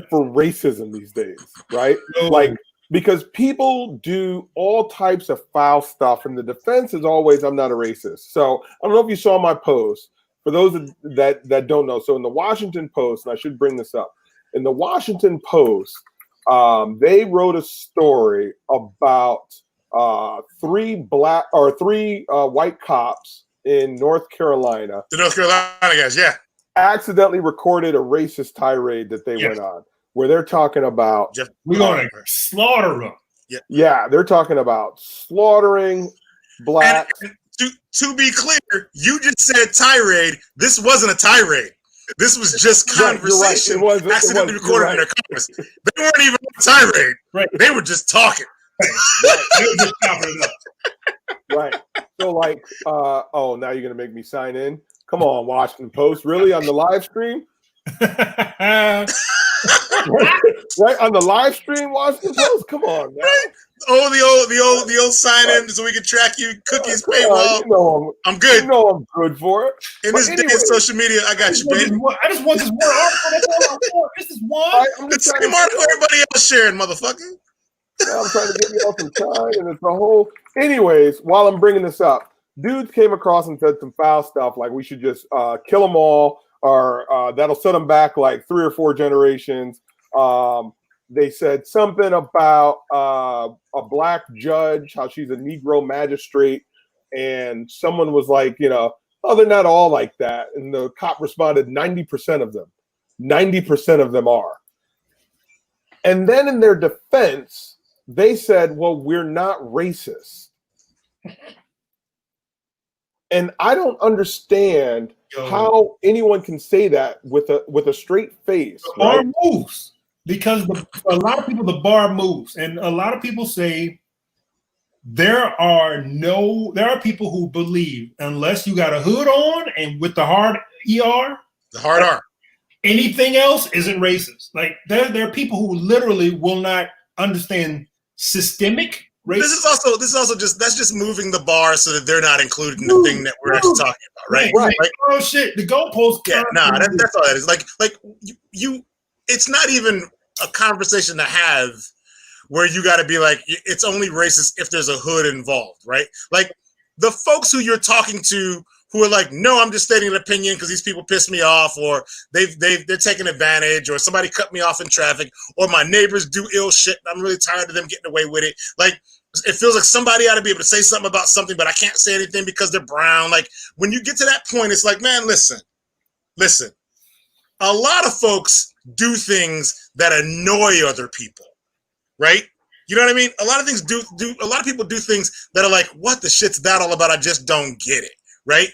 for racism these days, right? Like, because people do all types of foul stuff, and the defense is always, I'm not a racist. So I don't know if you saw my post. For those that don't know, so in the Washington Post, and I should bring this up, in the Washington Post, they wrote a story about three white cops in North Carolina. The North Carolina guys, yeah. Accidentally recorded a racist tirade that they went on, where they're talking about we're going to slaughter them. Yeah, they're talking about slaughtering blacks. And to be clear, you just said tirade. This wasn't a tirade. This was just conversation. Right, accidentally recorded in their cars. They weren't even on a tirade. Right. They were just talking. Right. They were just chopping it up. Right. So like, oh, now you're gonna make me sign in. Come on, Washington Post. Really on the live stream? Right on the live stream, Washington Post. Come on, man. Right? Oh, the old sign in so we can track you. Cookies, paywall. You know I'm good. You know I'm good for it. In this day of social media, I got you, baby. I just want this one article. That's all I want. This is one. I'm The just same article everybody else sharing, motherfucker. I'm trying to get you all some time, and it's a whole. Anyways, while I'm bringing this up, dudes came across and said some foul stuff like we should just kill them all, or that'll set them back like 3 or 4 generations. They said something about a black judge, how she's a Negro magistrate, and someone was like, oh, they're not all like that. And the cop responded, 90% of them. 90% of them are. And then in their defense, they said, well, we're not racist. And I don't understand how anyone can say that with a straight face. The bar moves because a lot of people, the bar moves. And a lot of people say there are people who believe unless you got a hood on and with the hard ER, the hard R, anything else isn't racist. Like there are people who literally will not understand systemic racism. This is also just moving the bar so that they're not included in the thing that we're actually talking about, right? Right. Oh shit, the goalpost. Yeah, that's all that is. Like you, it's not even a conversation to have where you got to be like, it's only racist if there's a hood involved, right? Like the folks who you're talking to who are like, no, I'm just stating an opinion because these people piss me off, or they're taking advantage, or somebody cut me off in traffic, or my neighbors do ill shit and I'm really tired of them getting away with it. Like it feels like somebody ought to be able to say something about something, but I can't say anything because they're brown. Like when you get to that point, it's like, man, listen. A lot of folks do things that annoy other people, right? You know what I mean? A lot of things a lot of people do things that are like, what the shit's that all about? I just don't get it, right?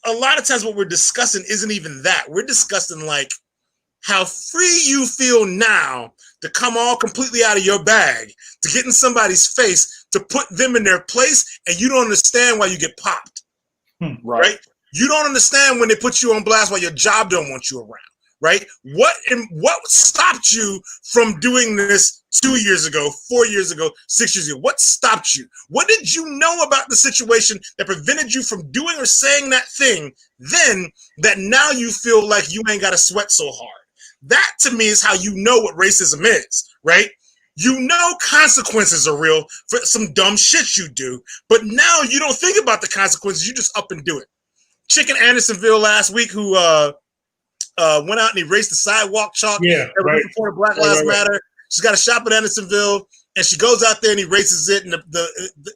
A lot of times what we're discussing isn't even that. We're discussing like how free you feel now to come all completely out of your bag, to get in somebody's face, to put them in their place, and you don't understand why you get popped, right? You don't understand when they put you on blast why your job don't want you around, right? What stopped you from doing this 2 years ago, 4 years ago, 6 years ago? What stopped you? What did you know about the situation that prevented you from doing or saying that thing then that now you feel like you ain't got to sweat so hard? That to me is how you know what racism is, right? You know consequences are real for some dumb shit you do, but now you don't think about the consequences. You just up and do it. Chick in Andersonville last week who went out and erased the sidewalk chalk. Yeah, right. Supported Black Lives Matter. She's got a shop in Andersonville, and she goes out there and erases it. And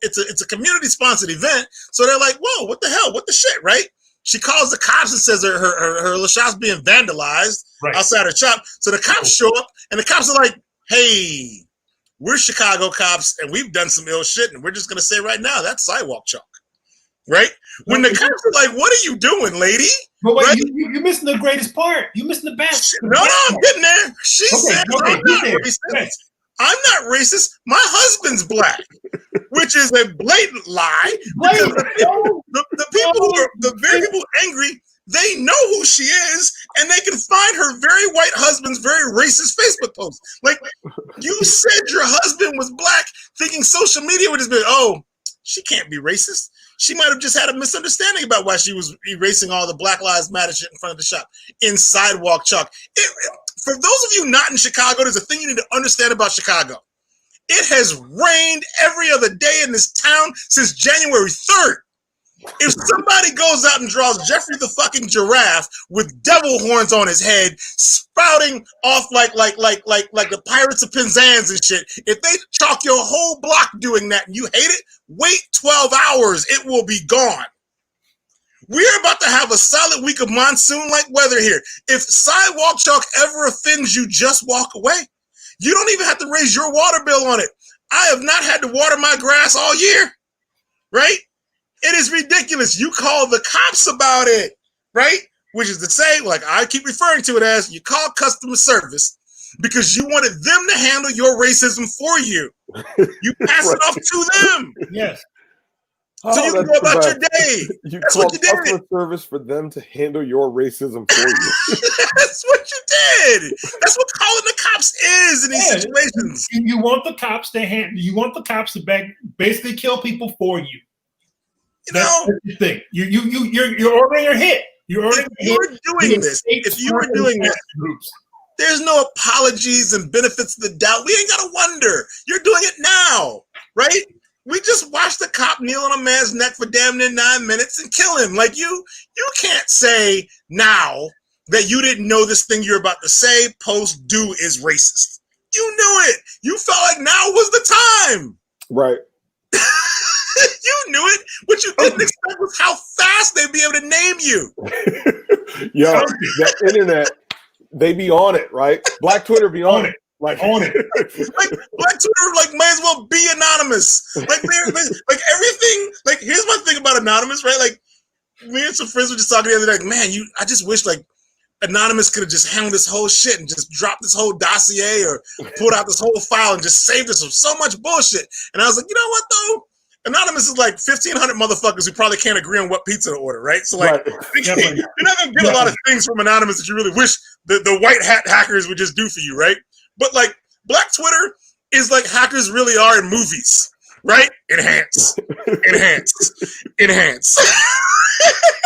it's a community-sponsored event, so they're like, "Whoa, what the hell? What the shit?" Right? She calls the cops and says her little shop's being vandalized outside her shop. So the cops show up, and the cops are like, "Hey, we're Chicago cops, and we've done some ill shit, and we're just gonna say right now that's sidewalk chalk." Right? When the cops are like, "What are you doing, lady?" But wait, right? you're missing the greatest part. You're missing the best. No, I'm getting there. She said, I'm not racist. I'm not racist. My husband's black, which is a blatant lie. Because the very people angry, they know who she is, and they can find her very white husband's very racist Facebook post. Like, you said your husband was black, thinking social media would just be, oh, she can't be racist. She might have just had a misunderstanding about why she was erasing all the Black Lives Matter shit in front of the shop in Sidewalk Chalk. For those of you not in Chicago, there's a thing you need to understand about Chicago. It has rained every other day in this town since January 3rd. If somebody goes out and draws Jeffrey the fucking giraffe with devil horns on his head, spouting off like the Pirates of Penzance and shit, if they chalk your whole block doing that and you hate it, wait 12 hours, it will be gone. We're about to have a solid week of monsoon-like weather here. If sidewalk chalk ever offends you, just walk away. You don't even have to raise your water bill on it. I have not had to water my grass all year, right? It is ridiculous. You call the cops about it, right? Which is to say, like I keep referring to it as, you call customer service, because you wanted them to handle your racism for you. You pass it off to them. Yes. So you can go about your day. You That's called what you customer did. service for them to handle your racism for you. That's what you did. That's what calling the cops is in these situations. You want the cops to basically kill people for you. That's the thing. You're ordering your hit. If you were doing this, there's no apologies and benefits of the doubt. We ain't gotta wonder. You're doing it now, right? We just watched the cop kneel on a man's neck for damn near 9 minutes and kill him. Like you can't say now that you didn't know this thing you're about to say, post, do is racist. You knew it. You felt like now was the time. Right. You knew it. What you didn't expect was how fast they'd be able to name you. Yo, that internet, they be on it, right? Black Twitter be on it. Like on it. Like Black Twitter, might as well be anonymous. Like everything. Like here's my thing about anonymous, right? Like me and some friends were just talking the other day. Like, man, I just wish like Anonymous could have just handled this whole shit and just dropped this whole dossier or pulled out this whole file and just saved us from so much bullshit. And I was like, you know what though? Anonymous is like 1,500 motherfuckers who probably can't agree on what pizza to order, right? So like, you're not gonna get a lot of things from Anonymous that you really wish the white hat hackers would just do for you, right? But like Black Twitter is like hackers really are in movies, right? Enhance.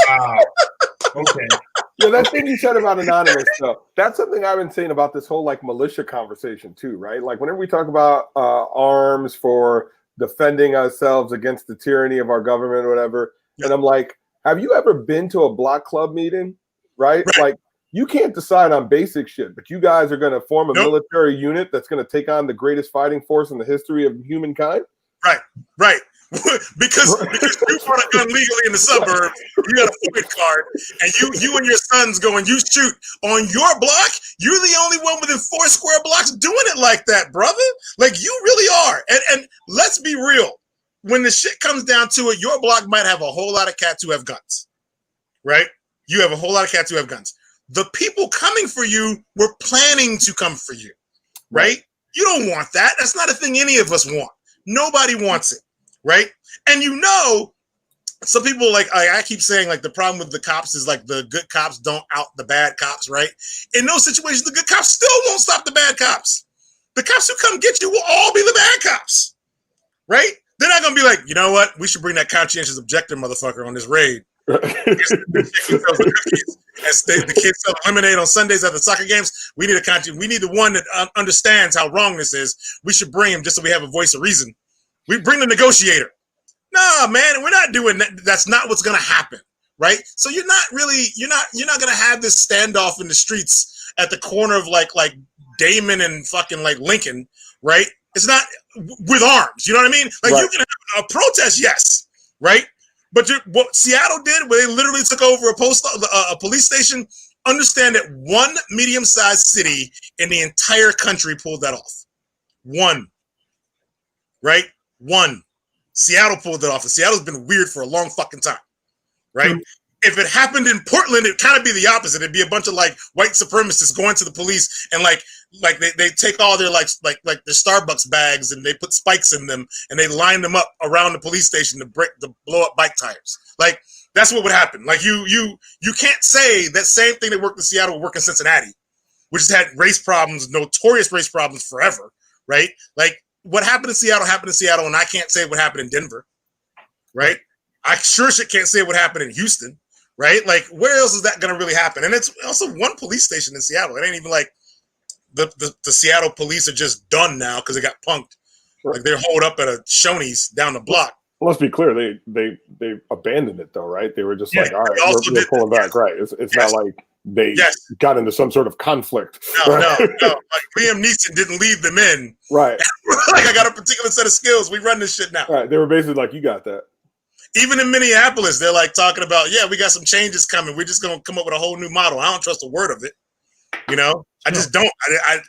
Wow. Okay. Yeah, that thing you said about Anonymous, though, that's something I've been saying about this whole like militia conversation too, right? Like whenever we talk about arms for defending ourselves against the tyranny of our government or whatever, and I'm like, have you ever been to a block club meeting, right? Like you can't decide on basic shit, but you guys are going to form a military unit that's going to take on the greatest fighting force in the history of humankind? Right. because you bought a gun legally in the suburbs, you got a FOID card, and you and your sons go and you shoot on your block. You're the only one within 4 square blocks doing it like that, brother. Like you really are. And let's be real. When the shit comes down to it, your block might have a whole lot of cats who have guns, right? You have a whole lot of cats who have guns. The people coming for you were planning to come for you, right? You don't want that. That's not a thing any of us want. Nobody wants it. Right. And some people like I keep saying like the problem with the cops is like the good cops don't out the bad cops. Right. In those situations, the good cops still won't stop the bad cops. The cops who come get you will all be the bad cops. Right. They're not going to be like, you know what? We should bring that conscientious objector motherfucker on this raid. The kids sell lemonade on Sundays at the soccer games. We need the one that understands how wrong this is. We should bring him just so we have a voice of reason. We bring the negotiator. Nah, man, we're not doing that. That's not what's gonna happen, right? So you're not gonna have this standoff in the streets at the corner of like Damon and fucking like Lincoln, right? It's not with arms. You know what I mean? Like you can have a protest, yes, right? But what Seattle did, where they literally took over a police station, understand that one medium-sized city in the entire country pulled that off. One, right? One. Seattle pulled it off. And Seattle's been weird for a long fucking time, right? Mm-hmm. If it happened in Portland, it'd kind of be the opposite. It'd be a bunch of like white supremacists going to the police and like they take all their like their Starbucks bags and they put spikes in them and they line them up around the police station to blow up bike tires. Like that's what would happen. Like you can't say that same thing that worked in Seattle would work in Cincinnati, which has had race problems, notorious race problems forever, right? Like what happened in Seattle, and I can't say what happened in Denver, right? I sure shit can't say what happened in Houston, right? Like, where else is that going to really happen? And it's also one police station in Seattle. It ain't even like the Seattle police are just done now because they got punked. Right. Like, they're holed up at a Shoney's down the block. Well, let's be clear. They abandoned it, though, right? They were just like, all right, we're pulling back, right? It's not like they got into some sort of conflict. No. Like Liam Neeson didn't leave them in. Right. Like I got a particular set of skills. We run this shit now. Right. They were basically like, you got that. Even in Minneapolis, they're like talking about, we got some changes coming. We're just gonna come up with a whole new model. I don't trust a word of it. You know, I just don't.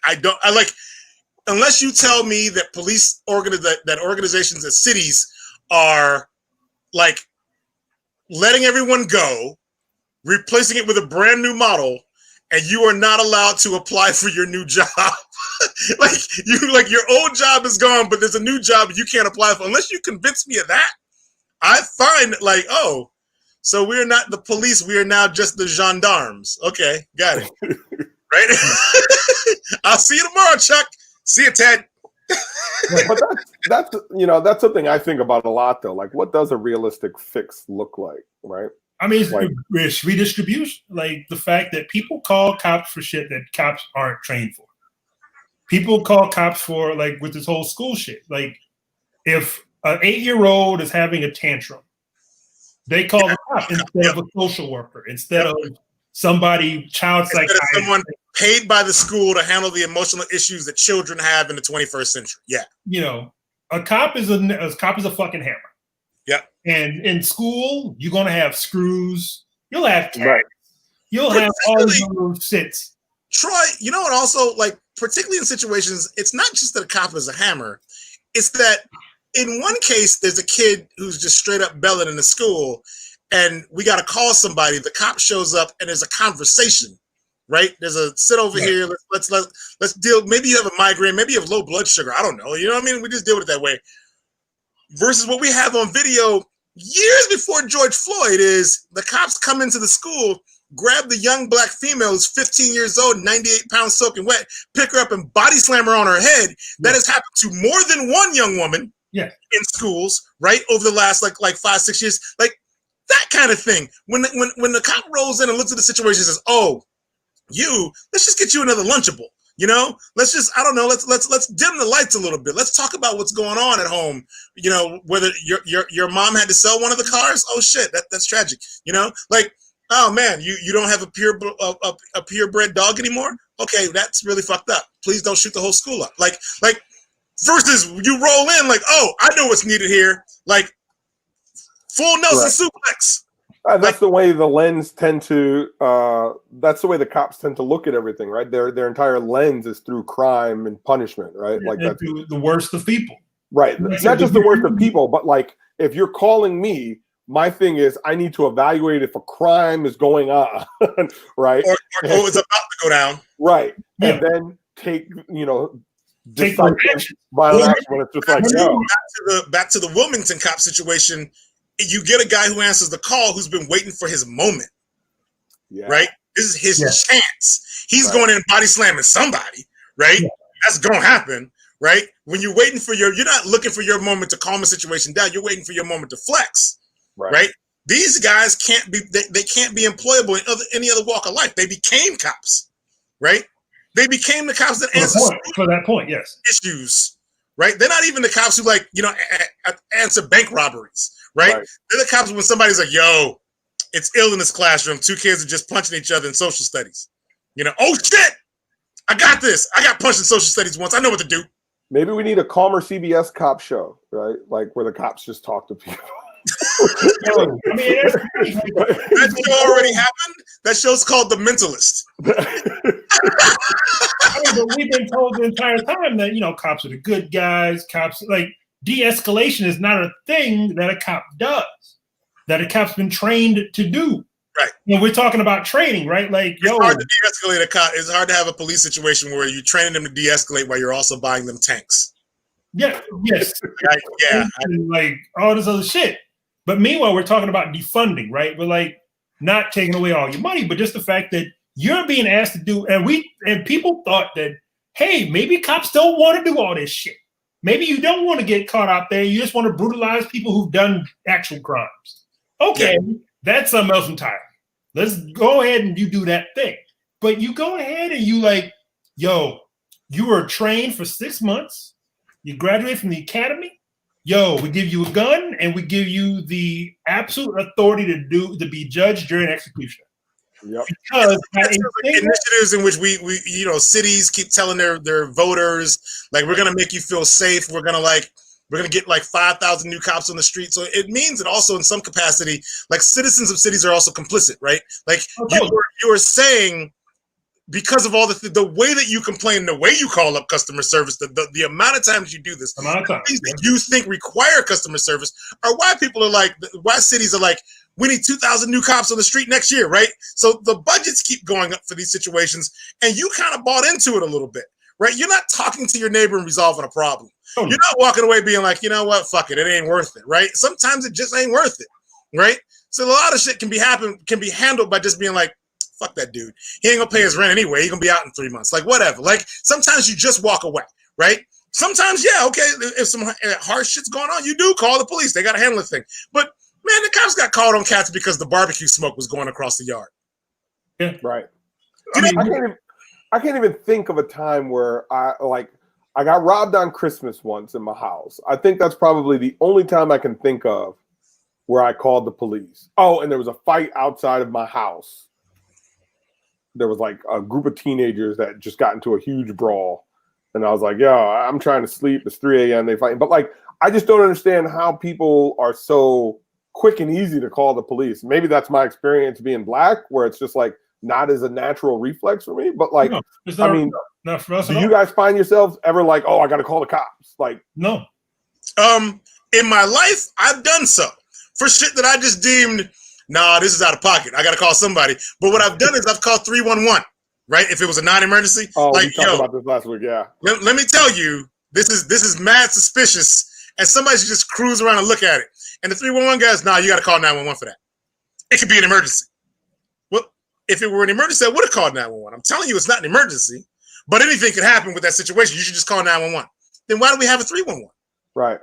I don't. I like unless you tell me that that organizations, that cities are like letting everyone go, replacing it with a brand new model, and you are not allowed to apply for your new job. like your old job is gone, but there's a new job you can't apply for unless you convince me of that. I find like, oh, so we're not the police, we are now just the gendarmes. Okay, got it. Right? I'll see you tomorrow, Chuck. See you, Ted. But that's something I think about a lot though. Like, what does a realistic fix look like, right? I mean, it's redistribution. Like the fact that people call cops for shit that cops aren't trained for. People call cops for, like, with this whole school shit. Like, if an 8-year-old is having a tantrum, they call the cop instead of a social worker, instead of somebody, child psychiatrist. Someone paid by the school to handle the emotional issues that children have in the 21st century. Yeah. You know, a cop is a fucking hammer. Yeah. And in school, you're going to have screws. You'll have cats. Right. You'll have all those sits. Troy, you know, and also, like, particularly in situations, it's not just that a cop is a hammer. It's that in one case, there's a kid who's just straight up belling in the school, and we got to call somebody. The cop shows up, and there's a conversation, right? There's a sit over here. Let's deal. Maybe you have a migraine. Maybe you have low blood sugar. I don't know. You know what I mean? We just deal with it that way. Versus what we have on video years before George Floyd is the cops come into the school, grab the young black female who's 15 years old, 98 pounds soaking wet, pick her up and body slam her on her head. That has happened to more than one young woman in schools, right? Over the last like 5-6 years, like that kind of thing. When the cop rolls in and looks at the situation and says, "Oh, let's just get you another Lunchable." You know, let's just, I don't know, let's dim the lights a little bit. Let's talk about what's going on at home. You know, whether your mom had to sell one of the cars. Oh shit, that's tragic. You know, like, oh man, you don't have a purebred dog anymore. Okay, that's really fucked up. Please don't shoot the whole school up. Like versus you roll in like, oh, I know what's needed here. Like full Nelson suplex. That's the way the lens tend to. That's the way the cops tend to look at everything, right? Their entire lens is through crime and punishment, right? Like that's the worst of people, right? It's not just the worst of people, but like if you're calling me, my thing is I need to evaluate if a crime is going on, right? Or it's about to go down, right? Yeah. And then take violent action when it's just like back to the Wilmington cop situation. You get a guy who answers the call who's been waiting for his moment, right? This is his chance. He's going in and body slamming somebody, right? Yeah. That's going to happen, right? When you're waiting for you're not looking for your moment to calm a situation down. You're waiting for your moment to flex, right? These guys can't be employable in any other walk of life. They became cops, right? They became the cops that answer for that point, yes. Issues, right? They're not even the cops who answer bank robberies. Right? They're the cops when somebody's like, yo, it's ill in this classroom. 2 kids are just punching each other in social studies. You know, oh shit, I got this. I got punched in social studies once. I know what to do. Maybe we need a calmer CBS cop show, right? Like where the cops just talk to people. I mean, that show already happened. That show's called The Mentalist. But we've been told the entire time that, cops are the good guys. Cops, like, de-escalation is not a thing that a cop does, that a cop's been trained to do. Right. And we're talking about training, right? Like, it's hard to de-escalate a cop. It's hard to have a police situation where you're training them to de-escalate while you're also buying them tanks. Yeah. Yes. Yeah. And like all this other shit. But meanwhile, we're talking about defunding, right? We're like not taking away all your money, but just the fact that you're being asked to do, and people thought that, hey, maybe cops don't want to do all this shit. Maybe you don't want to get caught out there. You just want to brutalize people who've done actual crimes. Okay, that's something else entirely. Let's go ahead and you do that thing. But you go ahead and you like, yo, you were trained for 6 months. You graduate from the academy. Yo, we give you a gun and we give you the absolute authority to be judge, jury, and executioner. Yep. Because initiatives in which we cities keep telling their voters, like, we're gonna make you feel safe. We're gonna get like 5,000 new cops on the street. So it means that also in some capacity, like citizens of cities are also complicit, right? Like you were saying, because of all the way that you complain, the way you call up customer service, the amount of times you do this, things that you think require customer service are why cities are like, we need 2,000 new cops on the street next year, right? So the budgets keep going up for these situations, and you kind of bought into it a little bit, right? You're not talking to your neighbor and resolving a problem. You're not walking away being like, you know what, fuck it, it ain't worth it, right? Sometimes it just ain't worth it, right? So a lot of shit can be handled by just being like, fuck that dude. He ain't gonna pay his rent anyway. He's gonna be out in 3 months. Like, whatever. Like, sometimes you just walk away, right? Sometimes, yeah, okay, if some harsh shit's going on, you do call the police. They got to handle the thing. But, man, the cops got called on cats because the barbecue smoke was going across the yard. Yeah, right. I can't even think of a time where I got robbed on Christmas once in my house. I think that's probably the only time I can think of where I called the police. Oh, and there was a fight outside of my house. There was like a group of teenagers that just got into a huge brawl. And I was like, yo, I'm trying to sleep. It's 3 a.m. They fighting. But like, I just don't understand how people are so quick and easy to call the police. Maybe that's my experience being black, where it's just like not as a natural reflex for me. But like, not for us. Do you guys find yourselves ever like, oh, I got to call the cops? Like, no. In my life, I've done so for shit that I just deemed, nah, this is out of pocket. I got to call somebody. But what I've done is I've called 311. Right, if it was a non-emergency, we talked about this last week. Yeah, let me tell you, this is mad suspicious, and somebody should just cruise around and look at it. And the 311 guys, nah, you got to call 911 for that. It could be an emergency. Well, if it were an emergency, I would have called 911. I'm telling you, it's not an emergency, but anything could happen with that situation. You should just call 911. Then why do we have a 311? Right.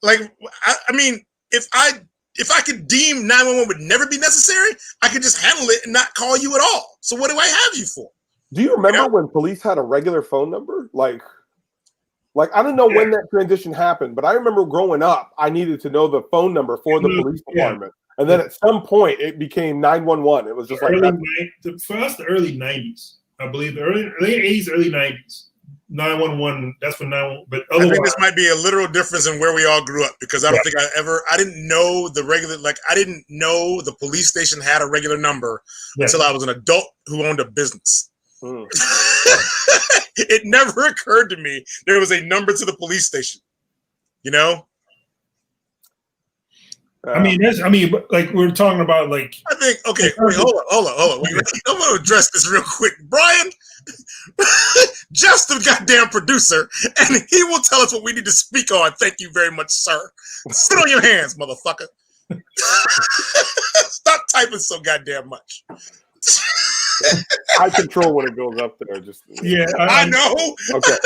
Like, I mean, if I could deem 911 would never be necessary, I could just handle it and not call you at all. So what do I have you for? Do you remember when police had a regular phone number? Like I don't know when that transition happened, but I remember growing up, I needed to know the phone number for the police department. And then at some point, it became 911. It was just for us, the early 90s. I believe the late 80s, early 90s. 911, that's when 911, but I think this might be a literal difference in where we all grew up, because I don't think I didn't know I didn't know the police station had a regular number until I was an adult who owned a business. It never occurred to me there was a number to the police station, you know? Like we're talking about, like, I think, okay, wait, hold on. I'm going to address this real quick. Brian, just the goddamn producer, and he will tell us what we need to speak on. Thank you very much, sir. Sit on your hands, motherfucker. Stop typing so goddamn much. I control when it goes up there. I know. Okay.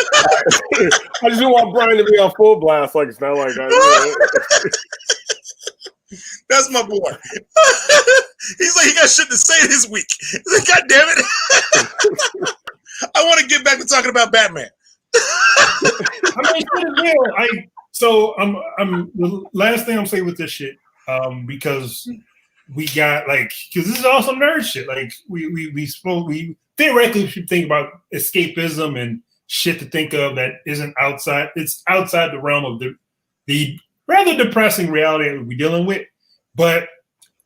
I just don't want Brian to be on full blast. Like, it's not like that. That's my boy. He's like, he got shit to say this week. He's like, God damn it. I want to get back to talking about Batman. The last thing I'm saying with this shit, because we got, like, because this is all some nerd shit. Like, we theoretically should think about escapism and shit to think of that isn't outside. It's outside the realm of the rather depressing reality that we're dealing with. But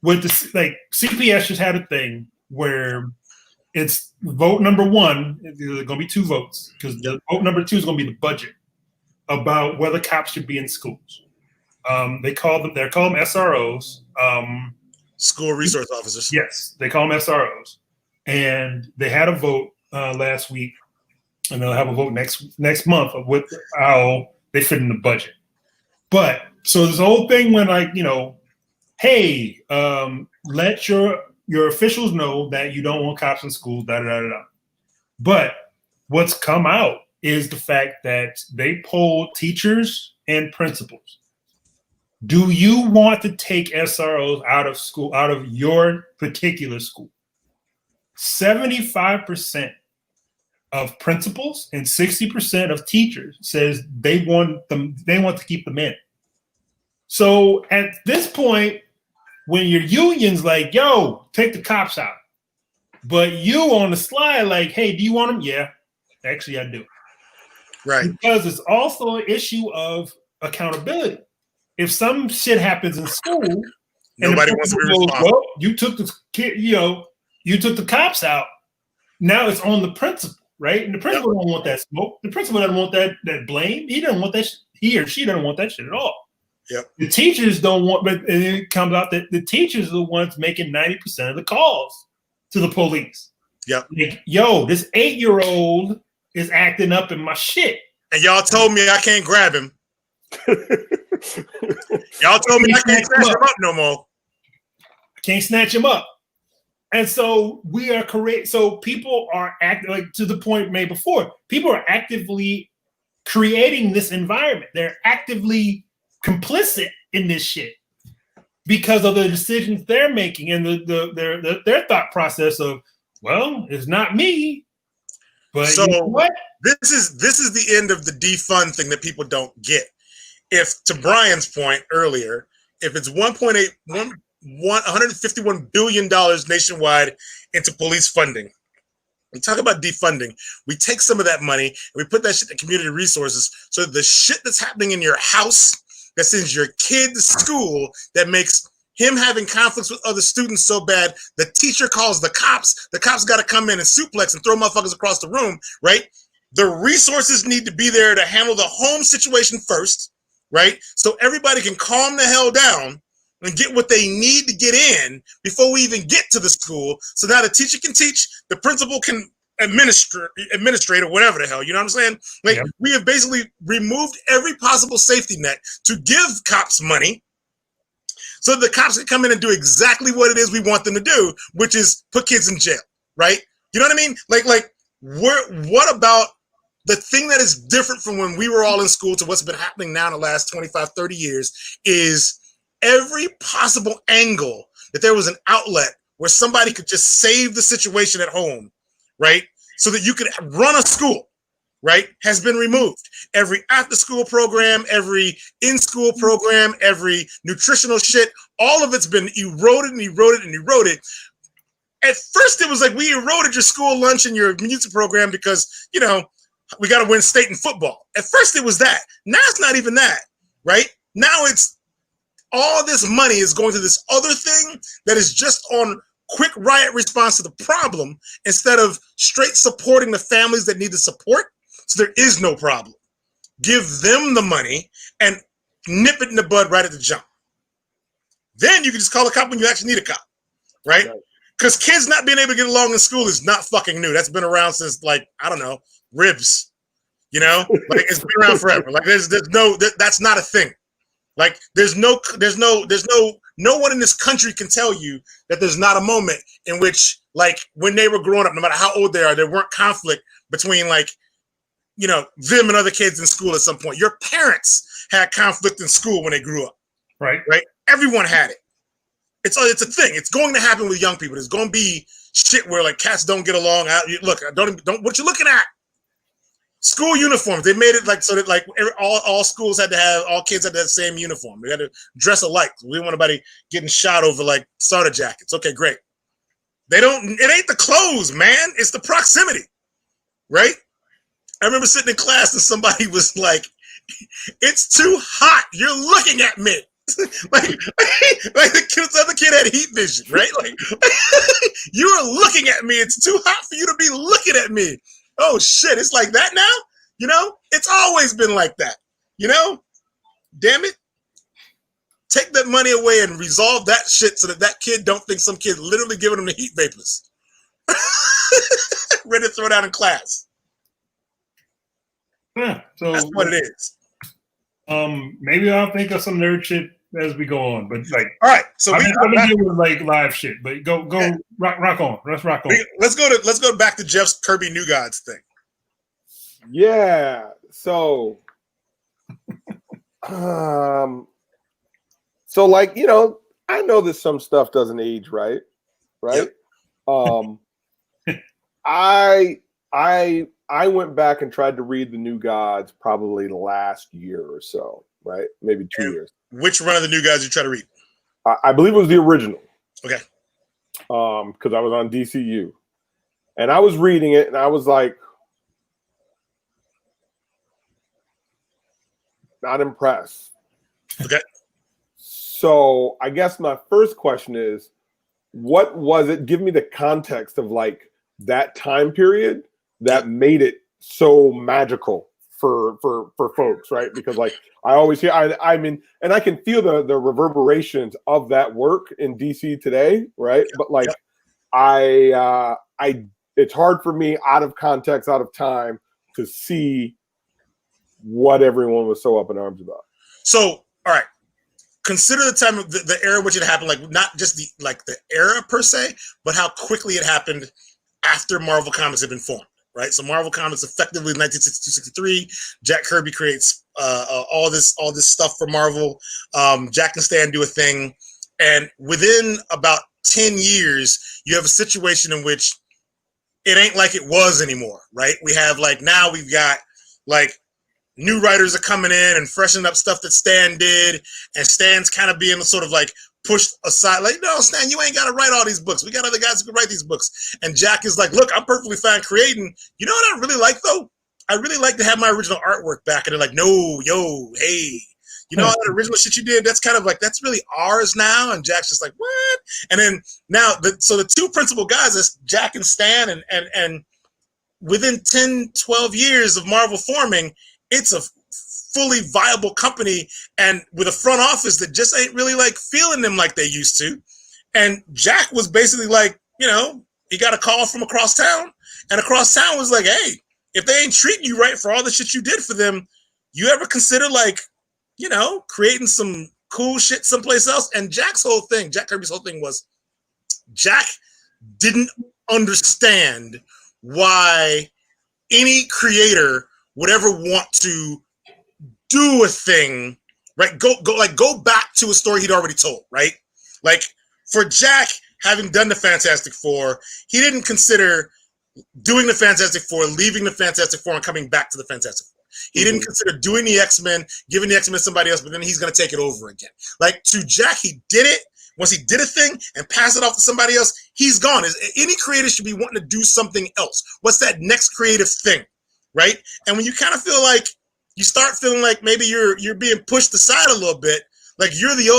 with the, like, CPS just had a thing where it's vote number one. There's going to be 2 votes, because the vote number 2 is going to be the budget about whether cops should be in schools. They're called them SROs. School resource officers. Yes, they call them SROs. And they had a vote last week, and they'll have a vote next month of what how they fit in the budget. But so this whole thing when, like, you know, hey, let your officials know that you don't want cops in schools, da da da da. But what's come out is the fact that they polled teachers and principals. Do you want to take SROs out of school, out of your particular school? 75% of principals and 60% of teachers says they want to keep them in. So at this point, when your union's like, yo, take the cops out, but you on the slide like, hey, do you want them? Yeah, actually I do. Right. Because it's also an issue of accountability. If some shit happens in school, nobody wants to be responsible. Well, you took the kid, you took the cops out. Now it's on the principal, right? And the principal don't want that smoke. The principal doesn't want that blame. He doesn't want that. He or she doesn't want that shit at all. Yep. The teachers don't want, but and it comes out that the teachers are the ones making 90% of the calls to the police. Yep. Like, yo, this 8-year-old is acting up in my shit. And y'all told me I can't grab him. Y'all told me I can't snatch him up no more. I can't snatch him up. And so we are correct. So people are acting, like to the point made before, people are actively creating this environment. They're actively complicit in this shit because of the decisions they're making and their thought process of, well, it's not me. But so you know what? This is the end of the defund thing that people don't get. If, to Brian's point earlier, if it's $151 billion nationwide into police funding, we talk about defunding. We take some of that money and we put that shit in community resources. So the shit that's happening in your house, that sends your kid to school, that makes him having conflicts with other students so bad, the teacher calls the cops. The cops got to come in and suplex and throw motherfuckers across the room, right? The resources need to be there to handle the home situation first, right? So everybody can calm the hell down and get what they need to get in before we even get to the school. So now the teacher can teach, the principal can administrate or whatever the hell, you know what I'm saying? Like, yep. We have basically removed every possible safety net to give cops money so the cops can come in and do exactly what it is we want them to do, which is put kids in jail, right? You know what I mean? What about the thing that is different from when we were all in school to what's been happening now in the last 25, 30 years is every possible angle that there was an outlet where somebody could just save the situation at home, right? So that you could run a school, right? Has been removed. Every after-school program, every in-school program, every nutritional shit, all of it's been eroded and eroded and eroded. At first, it was like we eroded your school lunch and your music program because, you know, we got to win state in football. At first, it was that. Now it's not even that, right? Now it's all this money is going to this other thing that is just on quick riot response to the problem instead of straight supporting the families that need the support. So there is no problem. Give them the money and nip it in the bud right at the jump. Then you can just call a cop when you actually need a cop, right? Because kids not being able to get along in school is not fucking new. That's been around since, like, I don't know, ribs, you know? Like, it's been around forever. Like, that's not a thing. Like, no one in this country can tell you that there's not a moment in which, like, when they were growing up, no matter how old they are, there weren't conflict between, like, you know, them and other kids in school at some point. Your parents had conflict in school when they grew up. Right? Everyone had it. It's a thing. It's going to happen with young people. There's going to be shit where, like, cats don't get along. Look, don't what you looking at? School uniforms. They made it like so that like all schools had to have, all kids had to have the same uniform. They had to dress alike. We didn't want anybody getting shot over like starter jackets. Okay, great. It ain't the clothes, man. It's the proximity, right? I remember sitting in class and somebody was like, "It's too hot. You're looking at me." like the other kid had heat vision, right? Like, you are looking at me. It's too hot for you to be looking at me. Oh shit, it's like that now? You know? It's always been like that. You know? Damn it. Take that money away and resolve that shit so that kid don't think some kid literally giving him the heat vapors. Ready to throw down in class. Yeah, so that's what it is. Maybe I'll think of some nerd shit as we go on, but like, all right. So I'm gonna deal with like live shit, but go okay. rock on. Let's rock on. Let's go back to Jeff's Kirby New Gods thing. Yeah. So, so like, you know, I know that some stuff doesn't age right. Yep. I went back and tried to read the New Gods probably last year or so, right? Maybe 2 years. Which run of the New Gods you try to read? I believe it was the original. Okay. Because I was on DCU. And I was reading it and I was like, not impressed. Okay. So I guess my first question is, what was it? Give me the context of like that time period that made it so magical for folks, right? Because like I always hear, I mean, and I can feel the reverberations of that work in DC today, right? But like I it's hard for me out of context, out of time, to see what everyone was so up in arms about. So, all right, consider the time of the era in which it happened, like not just the era per se, but how quickly it happened after Marvel Comics had been formed, right? So Marvel Comics effectively 1962-63, Jack Kirby creates all this stuff for Marvel. Jack and Stan do a thing, and within about 10 years, you have a situation in which it ain't like it was anymore, right? We have like now we've got like new writers are coming in and freshening up stuff that Stan did, and Stan's kind of being sort of like pushed aside, like, no, Stan, you ain't got to write all these books. We got other guys who can write these books. And Jack is like, look, I'm perfectly fine creating. You know what I really like, though? I really like to have my original artwork back. And they're like, no, yo, hey, you know, that original shit you did, that's kind of like, that's really ours now. And Jack's just like, what? And then now, so the two principal guys is Jack and Stan, and within 10, 12 years of Marvel forming, it's a fully viable company, and with a front office that just ain't really like feeling them like they used to. And Jack was basically like, you know, he got a call from across town, and across town was like, hey, if they ain't treating you right for all the shit you did for them, you ever consider like, you know, creating some cool shit someplace else? And Jack Kirby's whole thing was Jack didn't understand why any creator would ever want to do a thing, right? Go back to a story he'd already told, right? Like for Jack, having done the Fantastic Four, he didn't consider doing the Fantastic Four, leaving the Fantastic Four, and coming back to the Fantastic Four. He didn't consider doing the X-Men, giving the X-Men to somebody else, but then he's going to take it over again. Like to Jack, he did it. Once he did a thing and pass it off to somebody else, he's gone. Any creator should be wanting to do something else. What's that next creative thing, right? And when you kind of feel like you start feeling like maybe you're being pushed aside a little bit, like you're the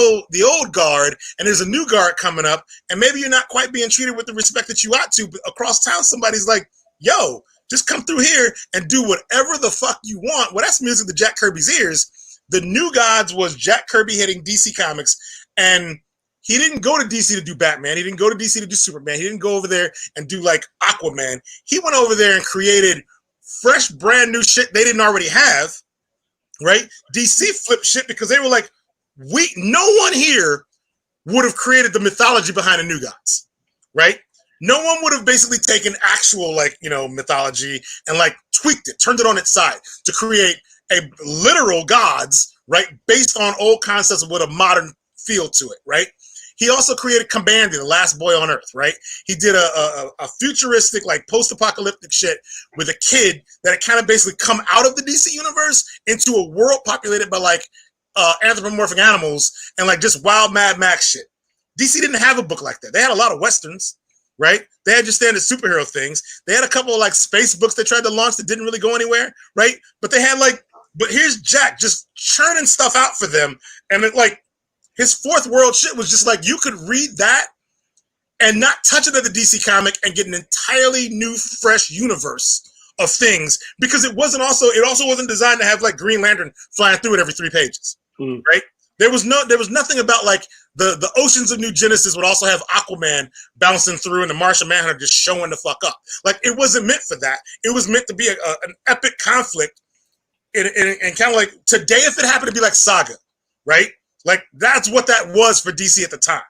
old guard, and there's a new guard coming up, and maybe you're not quite being treated with the respect that you ought to. But across town, somebody's like, "Yo, just come through here and do whatever the fuck you want." Well, that's music to Jack Kirby's ears. The New Gods was Jack Kirby hitting DC Comics, and he didn't go to DC to do Batman. He didn't go to DC to do Superman. He didn't go over there and do like Aquaman. He went over there and created fresh, brand new shit they didn't already have, right? DC flipped shit because they were like, no one here would have created the mythology behind the New Gods, right? No one would have basically taken actual, like, you know, mythology and like tweaked it, turned it on its side to create a literal gods, right? Based on old concepts with a modern feel to it, right? He also created Commandy, the last boy on Earth, right? He did a futuristic, like post-apocalyptic shit with a kid that had kind of basically come out of the DC universe into a world populated by like anthropomorphic animals and like just wild Mad Max shit. DC didn't have a book like that. They had a lot of Westerns, right? They had just standard superhero things. They had a couple of like space books they tried to launch that didn't really go anywhere, right? But they had like, but here's Jack just churning stuff out for them. And it like, his fourth world shit was just like, you could read that and not touch it at the DC comic and get an entirely new, fresh universe of things, because it also wasn't designed to have like Green Lantern flying through it every 3 pages, right? There was nothing about like the oceans of New Genesis would also have Aquaman bouncing through and the Martian Manhunter just showing the fuck up. Like it wasn't meant for that. It was meant to be an epic conflict, and kind of like today, if it happened to be like Saga, right? Like that's what that was for DC at the time.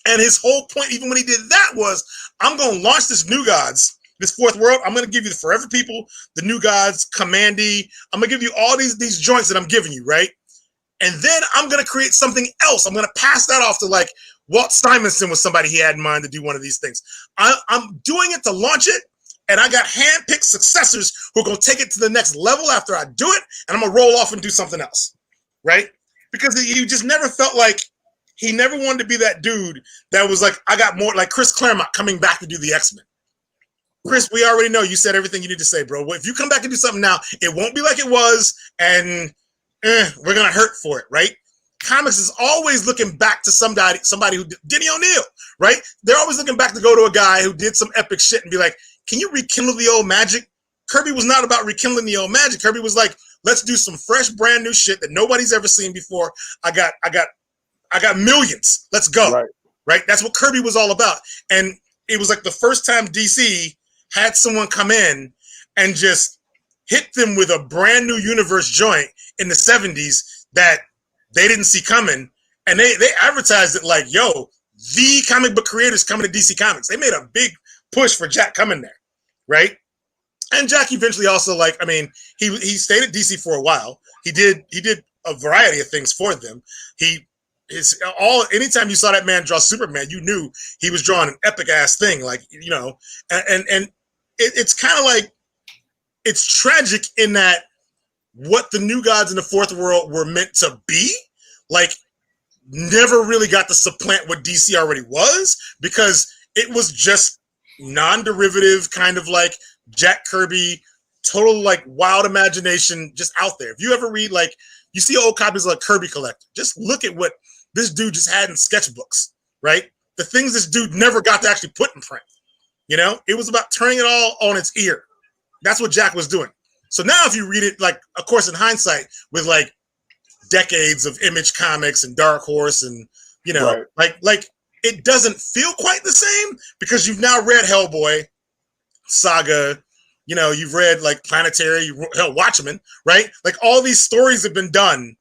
And his whole point, even when he did that, was I'm going to launch this New Gods, this fourth world. I'm going to give you the Forever People, the New Gods, Commandy. I'm going to give you all these joints that I'm giving you, right? And then I'm going to create something else. I'm going to pass that off to like Walt Simonson was somebody he had in mind to do one of these things. I'm doing it to launch it, and I got hand-picked successors who are going to take it to the next level after I do it, and I'm going to roll off and do something else, right? Because he just never felt like, he never wanted to be that dude that was like, I got more, like Chris Claremont coming back to do the X-Men. Chris, we already know you said everything you need to say, bro. If you come back and do something now, it won't be like it was, and we're going to hurt for it, right? Comics is always looking back to somebody who did, Denny O'Neil, right? They're always looking back to go to a guy who did some epic shit and be like, can you rekindle the old magic? Kirby was not about rekindling the old magic. Kirby was like, let's do some fresh, brand new shit that nobody's ever seen before. I got millions. Let's go. Right? That's what Kirby was all about. And it was like the first time DC had someone come in and just hit them with a brand new universe joint in the 70s that they didn't see coming. And they advertised it like, yo, the comic book creators coming to DC Comics. They made a big push for Jack coming there, right? And Jack eventually also, like, I mean, he stayed at DC for a while. He did a variety of things for them. Anytime you saw that man draw Superman, you knew he was drawing an epic ass thing, like, you know, and it's kind of like, it's tragic in that what the New Gods in the Fourth World were meant to be, like, never really got to supplant what DC already was, because it was just non-derivative, kind of like Jack Kirby, total like wild imagination just out there. If you ever read, like, you see old copies of like Kirby Collector, just look at what this dude just had in sketchbooks, right? The things this dude never got to actually put in print. You know, it was about turning it all on its ear. That's what Jack was doing. So now if you read it, like, of course, in hindsight, with like decades of Image Comics and Dark Horse and, you know, like it doesn't feel quite the same because you've now read Hellboy, Saga, you know, you've read like Planetary, Watchmen, right? Like all these stories have been done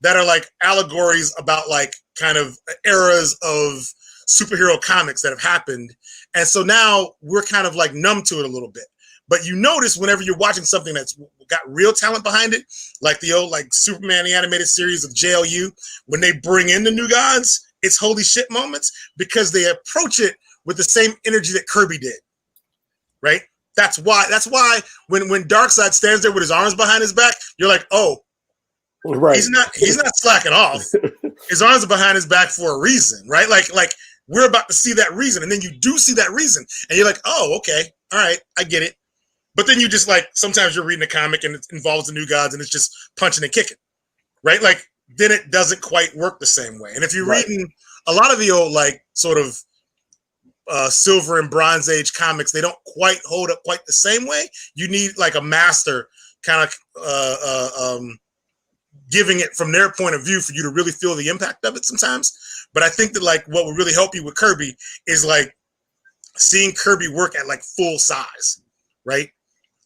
that are like allegories about like kind of eras of superhero comics that have happened. And so now we're kind of like numb to it a little bit. But you notice whenever you're watching something that's got real talent behind it, like the old like Superman the animated series of JLU, when they bring in the New Gods, it's holy shit moments because they approach it with the same energy that Kirby did, right? That's why when Darkseid stands there with his arms behind his back, you're like, oh, right. He's not slacking off. His arms are behind his back for a reason, right? Like we're about to see that reason, and then you do see that reason, and you're like, oh, okay, all right, I get it. But then you just like, sometimes you're reading a comic and it involves the New Gods and it's just punching and kicking, right? Like then it doesn't quite work the same way. And if you're reading a lot of the old like sort of Silver and Bronze Age comics, they don't quite hold up quite the same way. You need like a master kind of giving it from their point of view for you to really feel the impact of it sometimes. But I think that like what would really help you with Kirby is like seeing Kirby work at like full size, right?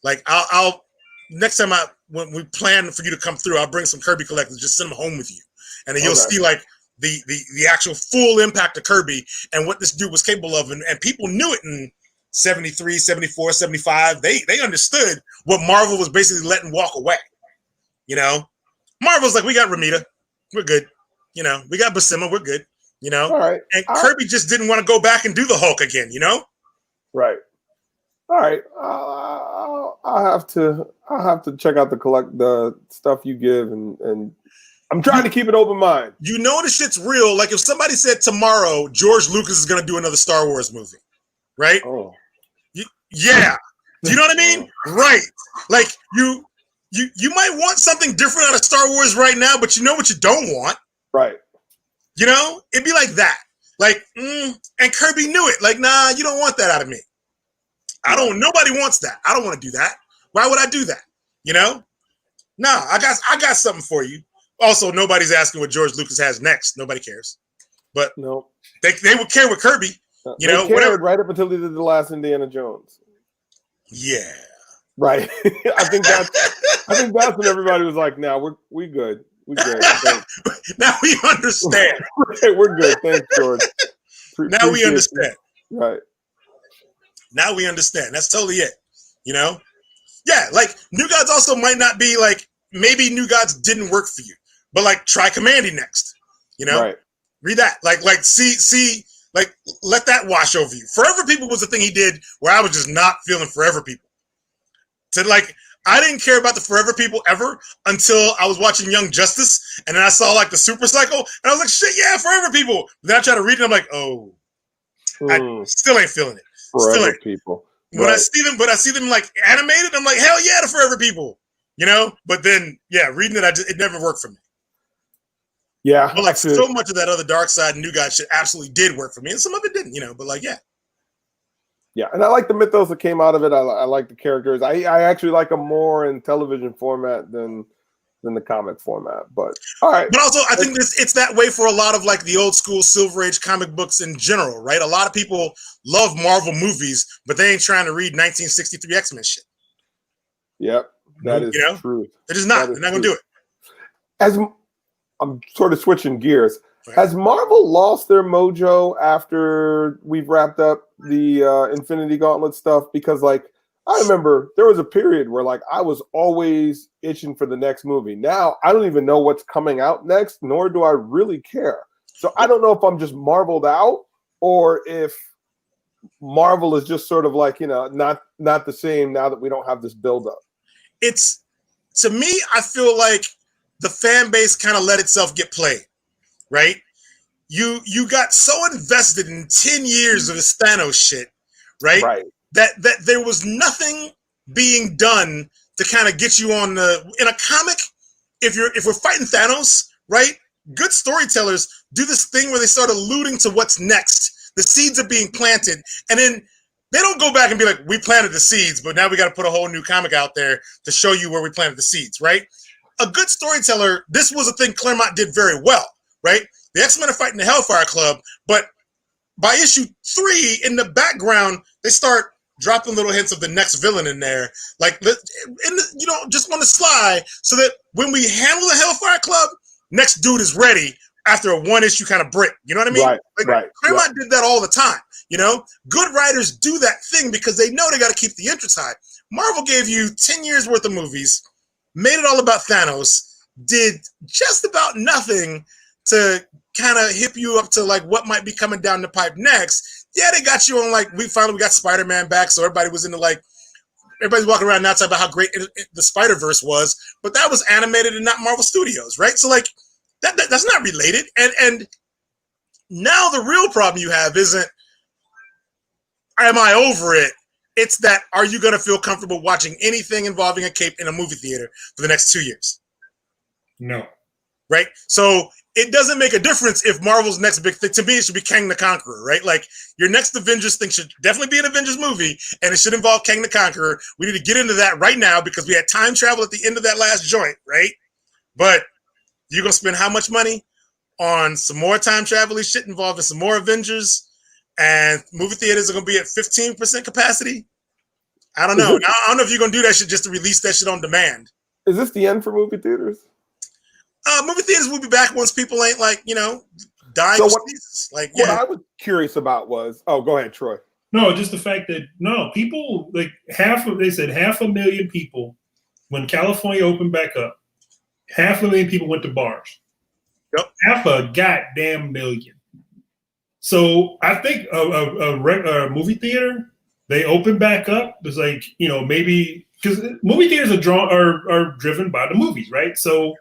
Like I'll next time when we plan for you to come through, I'll bring some Kirby collectors, just send them home with you. And then you'll see like the actual full impact of Kirby and what this dude was capable of. And people knew it in 73, 74, 75. They understood what Marvel was basically letting walk away. You know, Marvel's like, we got Ramita, we're good. You know, we got Buscema, we're good. You know, all right. And Kirby just didn't want to go back and do the Hulk again, you know? Right. All right. I'll have to check out the stuff you give, and I'm trying to keep an open mind. You know the shit's real. Like if somebody said tomorrow George Lucas is going to do another Star Wars movie, right? Oh, yeah. Do you know what I mean? Right. Like you might want something different out of Star Wars right now, but you know what you don't want, right? You know, it'd be like that. Like, and Kirby knew it. Like, nah, you don't want that out of me. Nobody wants that. I don't want to do that. Why would I do that? You know? Nah, I got something for you. Also, nobody's asking what George Lucas has next. Nobody cares. But no, they would care with Kirby. You know, whatever. Right up until he did the last Indiana Jones. Yeah. Right. I think that's when everybody was like, "Now we good. We good." Now we understand. Right, we're good. Thanks, George. Now we understand. Right. Now we understand. That's totally it. You know? Yeah, like New Gods also might not be like, maybe New Gods didn't work for you, but like try Commandy next. You know? Right. Read that. Like see, like let that wash over you. Forever People was the thing he did where I was just not feeling Forever People. To like, I didn't care about the Forever People ever until I was watching Young Justice, and then I saw like the Super Cycle, and I was like, shit, yeah, Forever People. But then I tried to read it, and I'm like, oh, I still ain't feeling it. Forever People. When I see them like animated, I'm like, hell yeah, the Forever People, you know. But then, yeah, reading it, it never worked for me. Yeah, but like so much of that other Dark Side and New God shit absolutely did work for me, and some of it didn't, you know. But like, yeah, Yeah, and I like the mythos that came out of it. I like the characters. I actually like them more in television format than the comic format. But all right. But also, I think it's that way for a lot of like the old school Silver Age comic books in general, right? A lot of people love Marvel movies, but they ain't trying to read 1963 X-Men shit. Yep, that is true. They're just not. They're not going to do it. As I'm sort of switching gears, right. Has Marvel lost their mojo after we've wrapped up the Infinity Gauntlet stuff? Because like I remember there was a period where like I was always itching for the next movie. Now I don't even know what's coming out next, nor do I really care. So I don't know if I'm just marveled out or if Marvel is just sort of like, not the same now that we don't have this buildup. It's, to me, I feel like the fan base kind of let itself get played, right? You got so invested in 10 years of this Thanos shit, right? Right. That there was nothing being done to kind of get you on in a comic. If we're fighting Thanos, right? Good storytellers do this thing where they start alluding to what's next. The seeds are being planted, and then they don't go back and be like, we planted the seeds, but now we got to put a whole new comic out there to show you where we planted the seeds, right? A good storyteller, this was a thing Claremont did very well, right? The X-Men are fighting the Hellfire Club, but by issue 3, in the background, they start dropping little hints of the next villain in there, like just on the sly, so that when we handle the Hellfire Club, next dude is ready after a one-issue kind of break. You know what I mean? Right. Claremont did that all the time. Good writers do that thing because they know they got to keep the interest high. Marvel gave you 10 years worth of movies, made it all about Thanos, did just about nothing to kind of hip you up to like what might be coming down the pipe next. Yeah, they got you on like, we got Spider-Man back, so everybody was into like, everybody's walking around now talking about how great the Spider-Verse was, but that was animated and not Marvel Studios, right? So like, that's not related. And now the real problem you have isn't, am I over it? It's that, are you going to feel comfortable watching anything involving a cape in a movie theater for the next 2 years? No. Right? So it doesn't make a difference if Marvel's next big thing, to me, it should be Kang the Conqueror, right? Like your next Avengers thing should definitely be an Avengers movie, and it should involve Kang the Conqueror. We need to get into that right now because we had time travel at the end of that last joint, right? But you're going to spend how much money on some more time travel shit involving some more Avengers, and movie theaters are going to be at 15% capacity? I don't know. I don't know if you're going to do that shit just to release that shit on demand. Is this the end for movie theaters? Movie theaters will be back once people ain't like, dying. So what I was curious about was, go ahead, Troy. No, just the fact that people like they said 500,000 people when California opened back up, 500,000 people went to bars. Yep. 500 goddamn million. So I think a movie theater, they open back up. It's like, maybe because movie theaters are driven by the movies, right? So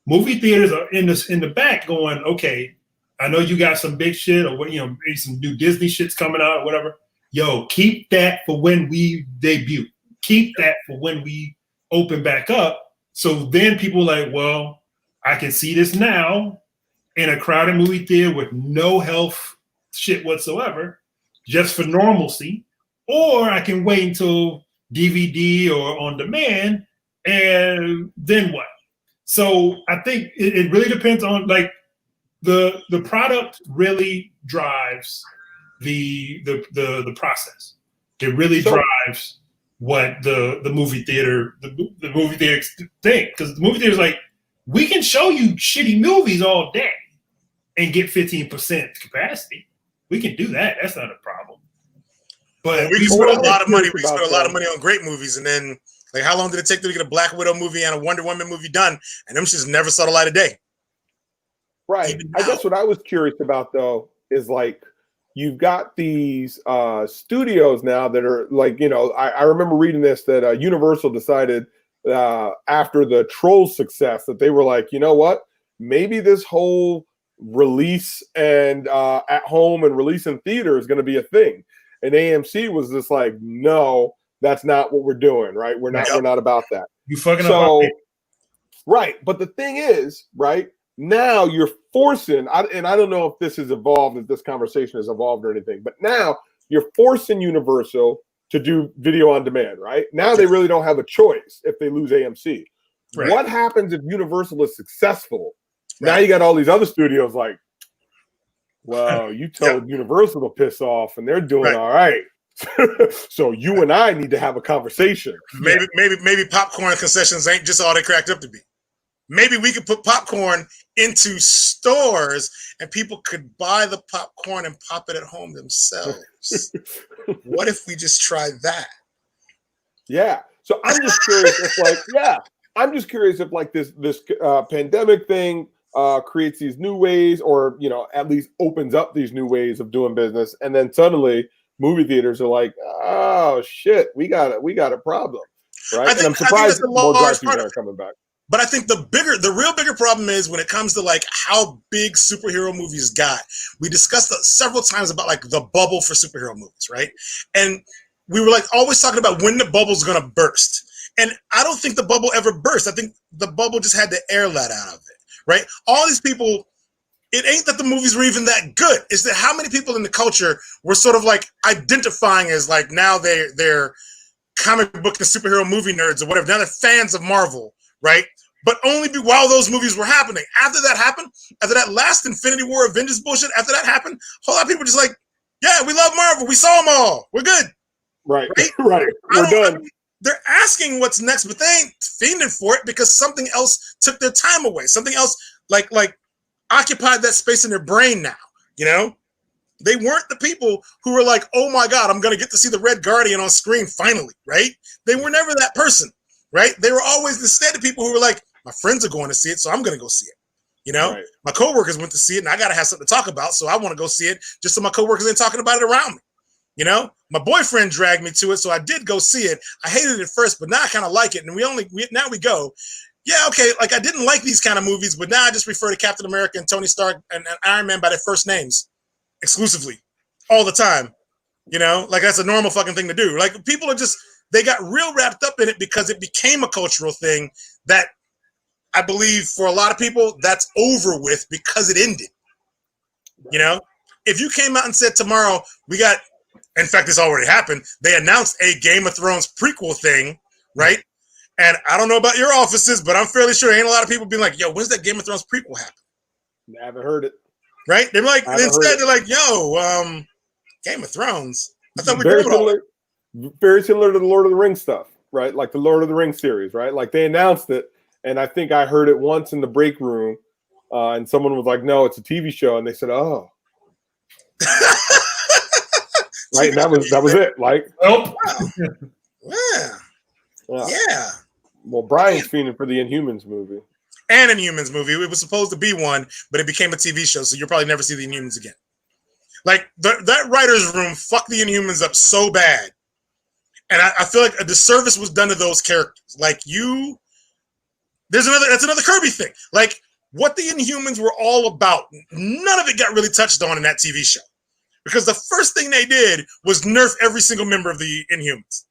movie theaters are in the back going, okay, I know you got some big shit or what, maybe some new Disney shit's coming out or whatever. Yo, keep that for when we debut. Keep that for when we open back up. So then people are like, well, I can see this now in a crowded movie theater with no health shit whatsoever, just for normalcy, or I can wait until DVD or on demand, and then what? So I think it really depends on like the product really drives the process. It really drives what the movie theater the movie theater think, because the movie theater is like, we can show you shitty movies all day and get 15% capacity. We can do that. That's not a problem. But we can spend a lot of money. We spend a lot of money on great movies, and then like, how long did it take to get a Black Widow movie and a Wonder Woman movie done? And them just never saw the light of day. Right. I guess what I was curious about though is like, you've got these studios now that are like, I remember reading this that Universal decided after the Trolls success that they were like, you know what? Maybe this whole release and at home and release in theater is going to be a thing. And AMC was just like, no, that's not what we're doing, right? We're not about that. You fucking up. Right. But the thing is, right, now you're forcing, and I don't know if this has evolved, if this conversation has evolved or anything, but now you're forcing Universal to do video on demand, right? Now they really don't have a choice if they lose AMC. Right. What happens if Universal is successful? Right. Now you got all these other studios like, well, you told Universal to piss off and they're doing all right. So you and I need to have a conversation. Maybe popcorn concessions ain't just all they cracked up to be. Maybe we could put popcorn into stores and people could buy the popcorn and pop it at home themselves. What if we just tried that? Yeah. So I'm just curious if like this pandemic thing creates these new ways, or at least opens up these new ways of doing business, and then suddenly movie theaters are like, oh shit, we got a problem, right? And I'm surprised more drive-throughs aren't coming back. But I think the real bigger problem is when it comes to like how big superhero movies got. We discussed several times about like the bubble for superhero movies, right? And we were like always talking about when the bubble's gonna burst. And I don't think the bubble ever burst. I think the bubble just had the air let out of it, right? All these people, it ain't that the movies were even that good. It's that how many people in the culture were sort of like identifying as like now they're comic book and superhero movie nerds or whatever. Now they're fans of Marvel, right? But only while those movies were happening. After that happened, after that last Infinity War Avengers bullshit, after that happened, a whole lot of people just like, yeah, we love Marvel. We saw them all. We're good. Right. Right. We're done. They're asking what's next, but they ain't fiending for it because something else took their time away. Something else like occupied that space in their brain now. They weren't the people who were like, oh my God, I'm going to get to see the Red Guardian on screen finally, right? They were never that person, right? They were always instead of people who were like, my friends are going to see it, so I'm going to go see it. Right. My coworkers went to see it, and I got to have something to talk about, so I want to go see it just so my coworkers ain't talking about it around me. My boyfriend dragged me to it, so I did go see it. I hated it at first, but now I kind of like it, and now we go. Yeah, okay, like I didn't like these kind of movies, but now I just refer to Captain America and Tony Stark and Iron Man by their first names exclusively all the time. Like that's a normal fucking thing to do. Like people are they got real wrapped up in it because it became a cultural thing that I believe for a lot of people that's over with because it ended. If you came out and said tomorrow we got, in fact, this already happened. They announced a Game of Thrones prequel thing, right? And I don't know about your offices, but I'm fairly sure ain't a lot of people being like, yo, when's that Game of Thrones prequel happen? I haven't heard it. Right? They're like, instead they're like, yo, Game of Thrones. I thought we very did it all. Very similar to the Lord of the Rings stuff, right? Like the Lord of the Rings series, right? Like they announced it, and I think I heard it once in the break room, and someone was like, no, it's a TV show. And they said, oh. Right, and that was it. Like, oh, yeah. Well, Brian's fiending for the Inhumans movie. And Inhumans movie. It was supposed to be one, but it became a TV show, so you'll probably never see the Inhumans again. Like that writer's room fucked the Inhumans up so bad, and I feel like a disservice was done to those characters. Like that's another Kirby thing. Like what the Inhumans were all about, none of it got really touched on in that TV show. Because the first thing they did was nerf every single member of the Inhumans.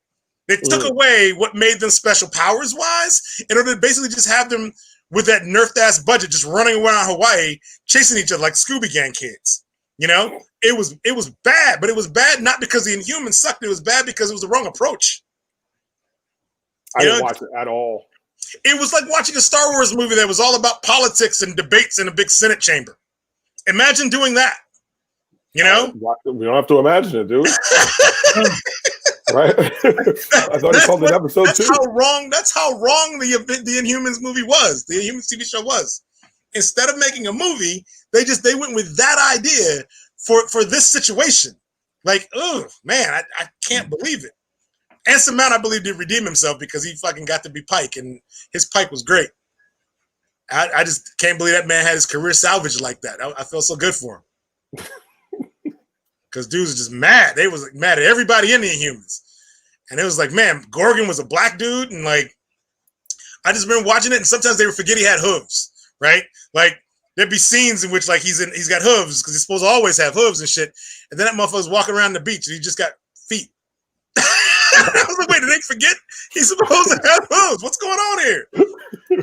They took away what made them special powers-wise in order to basically just have them with that nerfed-ass budget just running around Hawaii, chasing each other like Scooby Gang kids. It was bad, but it was bad not because the Inhumans sucked. It was bad because it was the wrong approach. I didn't watch it at all. It was like watching a Star Wars movie that was all about politics and debates in a big Senate chamber. Imagine doing that. We don't have to imagine it, dude. Right? I thought he called it episode 2. That's how wrong the Inhumans movie was. The Inhumans TV show was. Instead of making a movie, they went with that idea for this situation. Like, oh man, I can't believe it. Anson Mount, I believe, did redeem himself because he fucking got to be Pike, and his Pike was great. I just can't believe that man had his career salvaged like that. I felt so good for him. Because dudes were just mad. They was like mad at everybody in the Inhumans. And it was like, man, Gorgon was a black dude. And like, I just remember watching it. And sometimes they would forget he had hooves, right? Like there'd be scenes in which like he's got hooves because he's supposed to always have hooves and shit. And then that motherfucker's walking around the beach and he just got feet. I was like, wait, did they forget he's supposed to have hooves? What's going on here?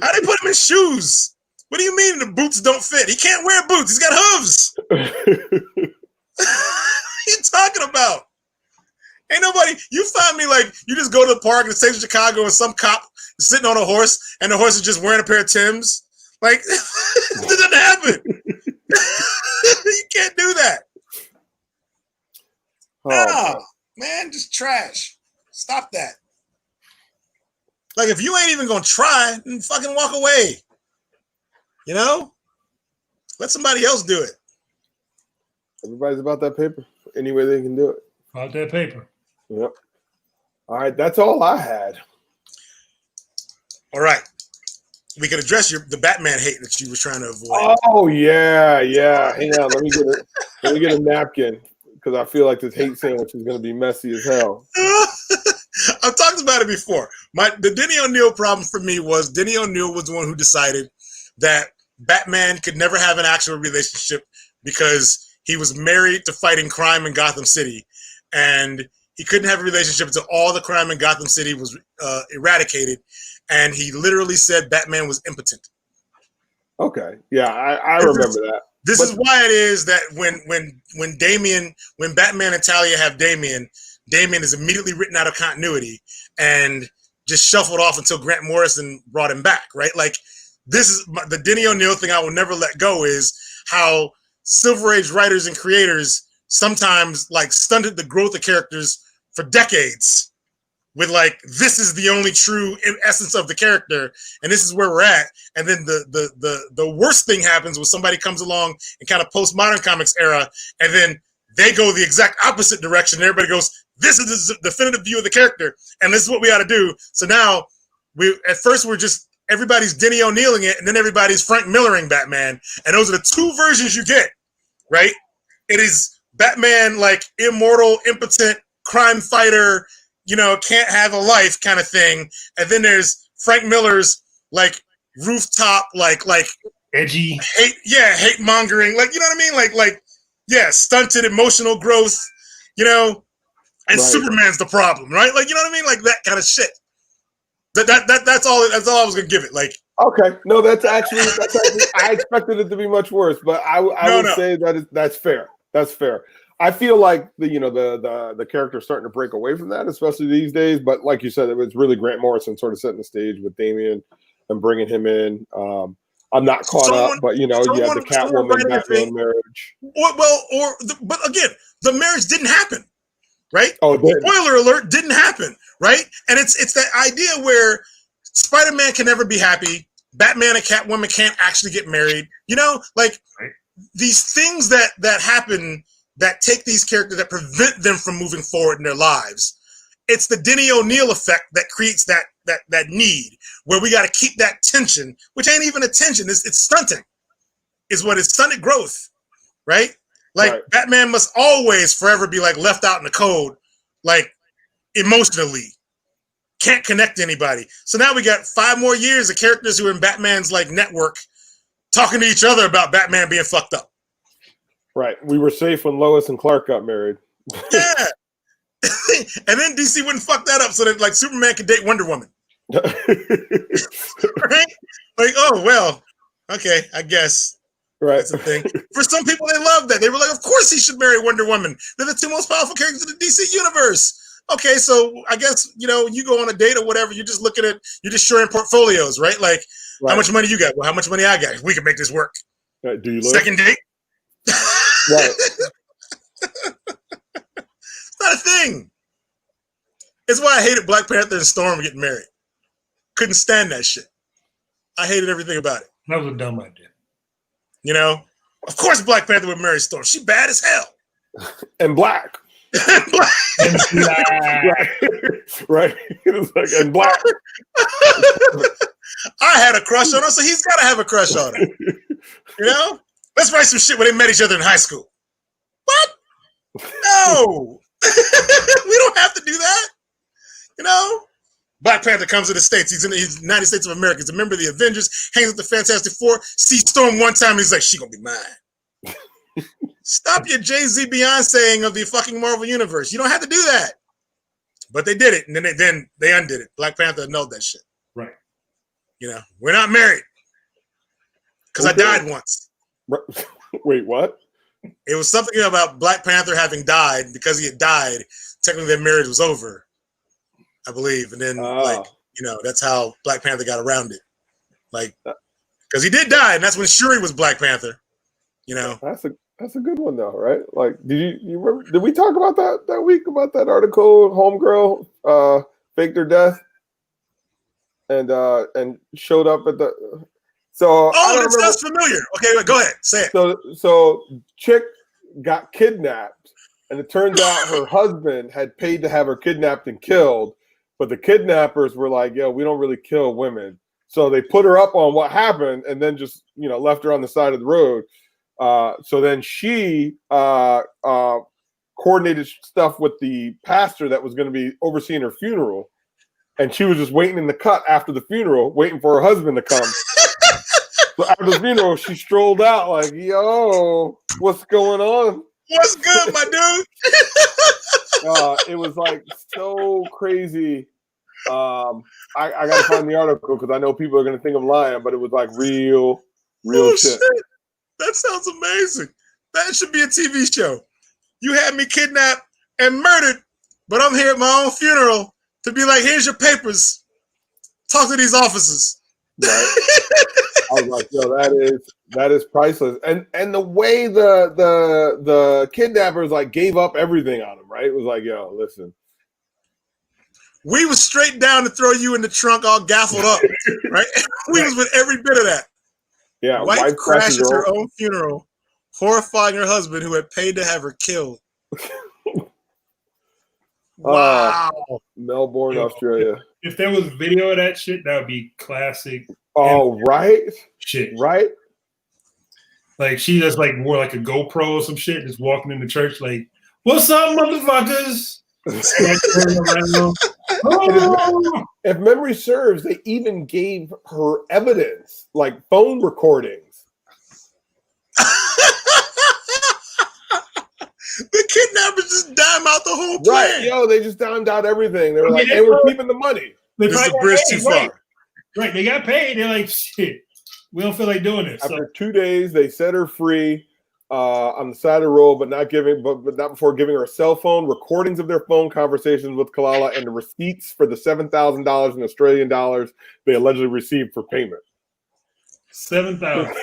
How they put him in shoes? What do you mean the boots don't fit? He can't wear boots. He's got hooves. What are you talking about? Ain't nobody. You find me like you just go to the park in the state of Chicago and some cop is sitting on a horse and the horse is just wearing a pair of Timbs. Like it doesn't happen. You can't do that. Oh, No, man, just trash. Stop that. Like if you ain't even gonna try, then fucking walk away. You know, let somebody else do it. everybody's about that paper. Any way they can do it. About that paper. Yep. All right, that's all I had. All right. We can address the Batman hate that you were trying to avoid. Oh yeah. Hang on, let me get a napkin because I feel like this hate sandwich is going to be messy as hell. I've talked about it before. The Denny O'Neil problem for me was Denny O'Neil was the one who decided that Batman could never have an actual relationship because he was married to fighting crime in Gotham City, and he couldn't have a relationship until all the crime in Gotham City was eradicated. And he literally said Batman was impotent. Okay, yeah, I remember that. This is why it is that when Batman and Talia have Damian is immediately written out of continuity and just shuffled off until Grant Morrison brought him back, right? Like this is the Denny O'Neil thing I will never let go is how Silver Age writers and creators sometimes like stunted the growth of characters for decades with like, this is the only true essence of the character and this is where we're at. And then the worst thing happens when somebody comes along in kind of postmodern comics era and then they go the exact opposite direction. And everybody goes, this is the definitive view of the character and this is what we got to do. So now we're just, everybody's Denny O'Neiling it and then everybody's Frank Millering Batman. And those are the two versions you get, right? It is Batman like immortal, impotent, crime fighter, you know, can't have a life kind of thing. And then there's Frank Miller's like rooftop, like edgy, hate mongering, like, you know what I mean? Like, yeah, stunted emotional growth, you know, and Right. Superman's the problem, right? Like, you know what I mean? Like that kind of shit. That's all I was gonna give it. Like, okay, no, that's actually I expected it to be much worse, but I would say that's fair. That's fair. I feel like the character's starting to break away from that, especially these days. But like you said, it was really Grant Morrison sort of setting the stage with Damian and bringing him in. I'm not caught up, but you had the Catwoman Batman marriage. But again, the marriage didn't happen, right? Oh, spoiler alert, didn't happen, right? And it's that idea where Spider-Man can never be happy. Batman and Catwoman can't actually get married. You know, like these things that happen that take these characters that prevent them from moving forward in their lives. It's the Denny O'Neil effect that creates that need where we got to keep that tension, which ain't even a tension. It's stunting, is what it's stunted growth, right? Like right. Batman must always forever be like left out in the cold, like emotionally, can't connect to anybody. So now we got 5 more years of characters who are in Batman's like network talking to each other about Batman being fucked up. Right. We were safe when Lois and Clark got married. Yeah. And then DC wouldn't fuck that up so that like Superman could date Wonder Woman. Right? Like, oh, well, okay, I guess. Right. That's the thing. For some people, they love that. They were like, of course he should marry Wonder Woman. They're the 2 most powerful characters in the DC universe. Okay, so I guess, you go on a date or whatever, you're just sharing portfolios, right? Like, right. How much money you got? Well, how much money I got? We can make this work. Do you live? Second date? Right. It's not a thing. It's why I hated Black Panther and Storm getting married. Couldn't stand that shit. I hated everything about it. That was a dumb idea. Of course Black Panther would marry Storm. She bad as hell. And black. And black. Right. Like, and black. I had a crush on her, so he's got to have a crush on her. Let's write some shit where they met each other in high school. What? No. We don't have to do that. Black Panther comes to the States. He's in the United States of America. He's a member of the Avengers, hangs with the Fantastic Four, sees Storm one time, and he's like, she gonna be mine. Stop your Jay-Z Beyonce of the fucking Marvel Universe. You don't have to do that. But they did it, and then they undid it. Black Panther annulled that shit. Right. We're not married. Because I died once. Wait, what? It was something about Black Panther having died. Because he had died, technically their marriage was over, I believe. And then, that's how Black Panther got around it. Like, because he did die, and that's when Shuri was Black Panther. That's a good one though, right? Like, did you remember? Did we talk about that week about that article? Homegirl faked her death and showed up at the. So that sounds familiar. Okay, go ahead, say it. So chick got kidnapped, and it turns out her husband had paid to have her kidnapped and killed, but the kidnappers were like, "Yo, we don't really kill women." So they put her up on what happened, and then just left her on the side of the road. So then she coordinated stuff with the pastor that was going to be overseeing her funeral, and she was just waiting in the cut after the funeral, waiting for her husband to come. So after the funeral, she strolled out like, "Yo, what's going on? What's good, my dude?" It was like so crazy. I got to find the article because I know people are going to think I'm lying, but it was like real shit. That sounds amazing. That should be a TV show. You had me kidnapped and murdered, but I'm here at my own funeral to be like, "Here's your papers. Talk to these officers." Right. I was like, "Yo, that is priceless." And the way the kidnappers like gave up everything on him, right? It was like, "Yo, listen, we was straight down to throw you in the trunk, all gaffled up, right? We was with every bit of that." Yeah, wife crashes her own funeral, horrifying her husband who had paid to have her killed. Wow. Melbourne, Australia. If there was video of that shit, that would be classic. Oh, right? Shit. Right? Like she just like wore like a GoPro or some shit, just walking in the church like, "What's up, motherfuckers?" If memory serves, they even gave her evidence, like phone recordings. The kidnappers just dime out the whole plan. Right, yo, they just dimed out everything. They were like, "Hey, we're keeping the money." This is a bridge too far. Right, they got paid. They're like, "Shit, we don't feel like doing this." After 2 days, they set her free on the side of the road, but not before giving her a cell phone, recordings of their phone conversations with Kalala, and the receipts for the $7,000 in Australian dollars they allegedly received for payment. 7,000.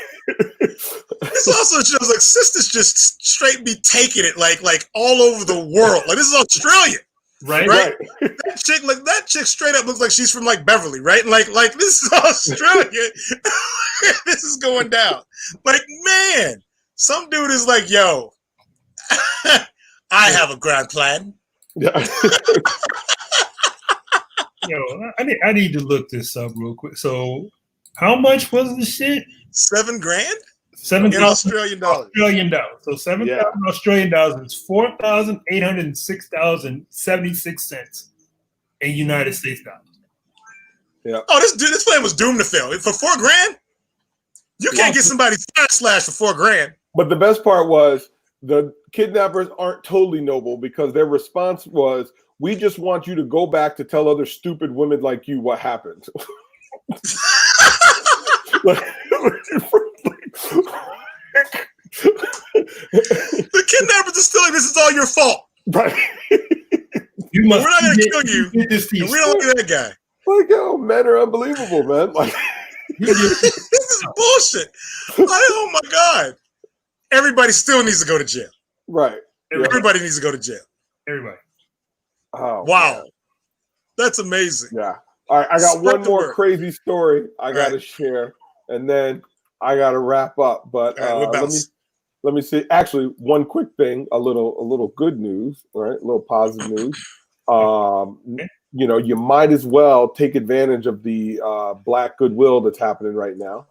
This also shows like sisters just straight be taking it like all over the world. Like this is Australia, right? That chick straight up looks like she's from like Beverly, right? And like this is Australia. This is going down. Like man, some dude is like, "Yo, I have a grand plan." Yeah. Yo, I need to look this up real quick. So, how much was the shit? $7,000 in Australian dollars. So 7,000 Australian dollars is $4,806.76 in United States dollars. Yeah. Oh, this plan was doomed to fail. For $4,000, you can't get somebody slash for $4,000. But the best part was the kidnappers aren't totally noble because their response was, "We just want you to go back to tell other stupid women like you what happened." The kidnappers are still like, "This is all your fault. Right. We're not going to kill you. And we don't like that guy." Like, yo, men are unbelievable, man. Like, this is bullshit. Oh my God. Everybody still needs to go to jail. Right. Everybody needs to go to jail. Everybody. Oh, wow. Man. That's amazing. Yeah. All right. I got one more crazy story I got to share, and then I got to wrap up. But let me see. Actually, one quick thing, a little good news, right? A little positive news. You might as well take advantage of the Black goodwill that's happening right now.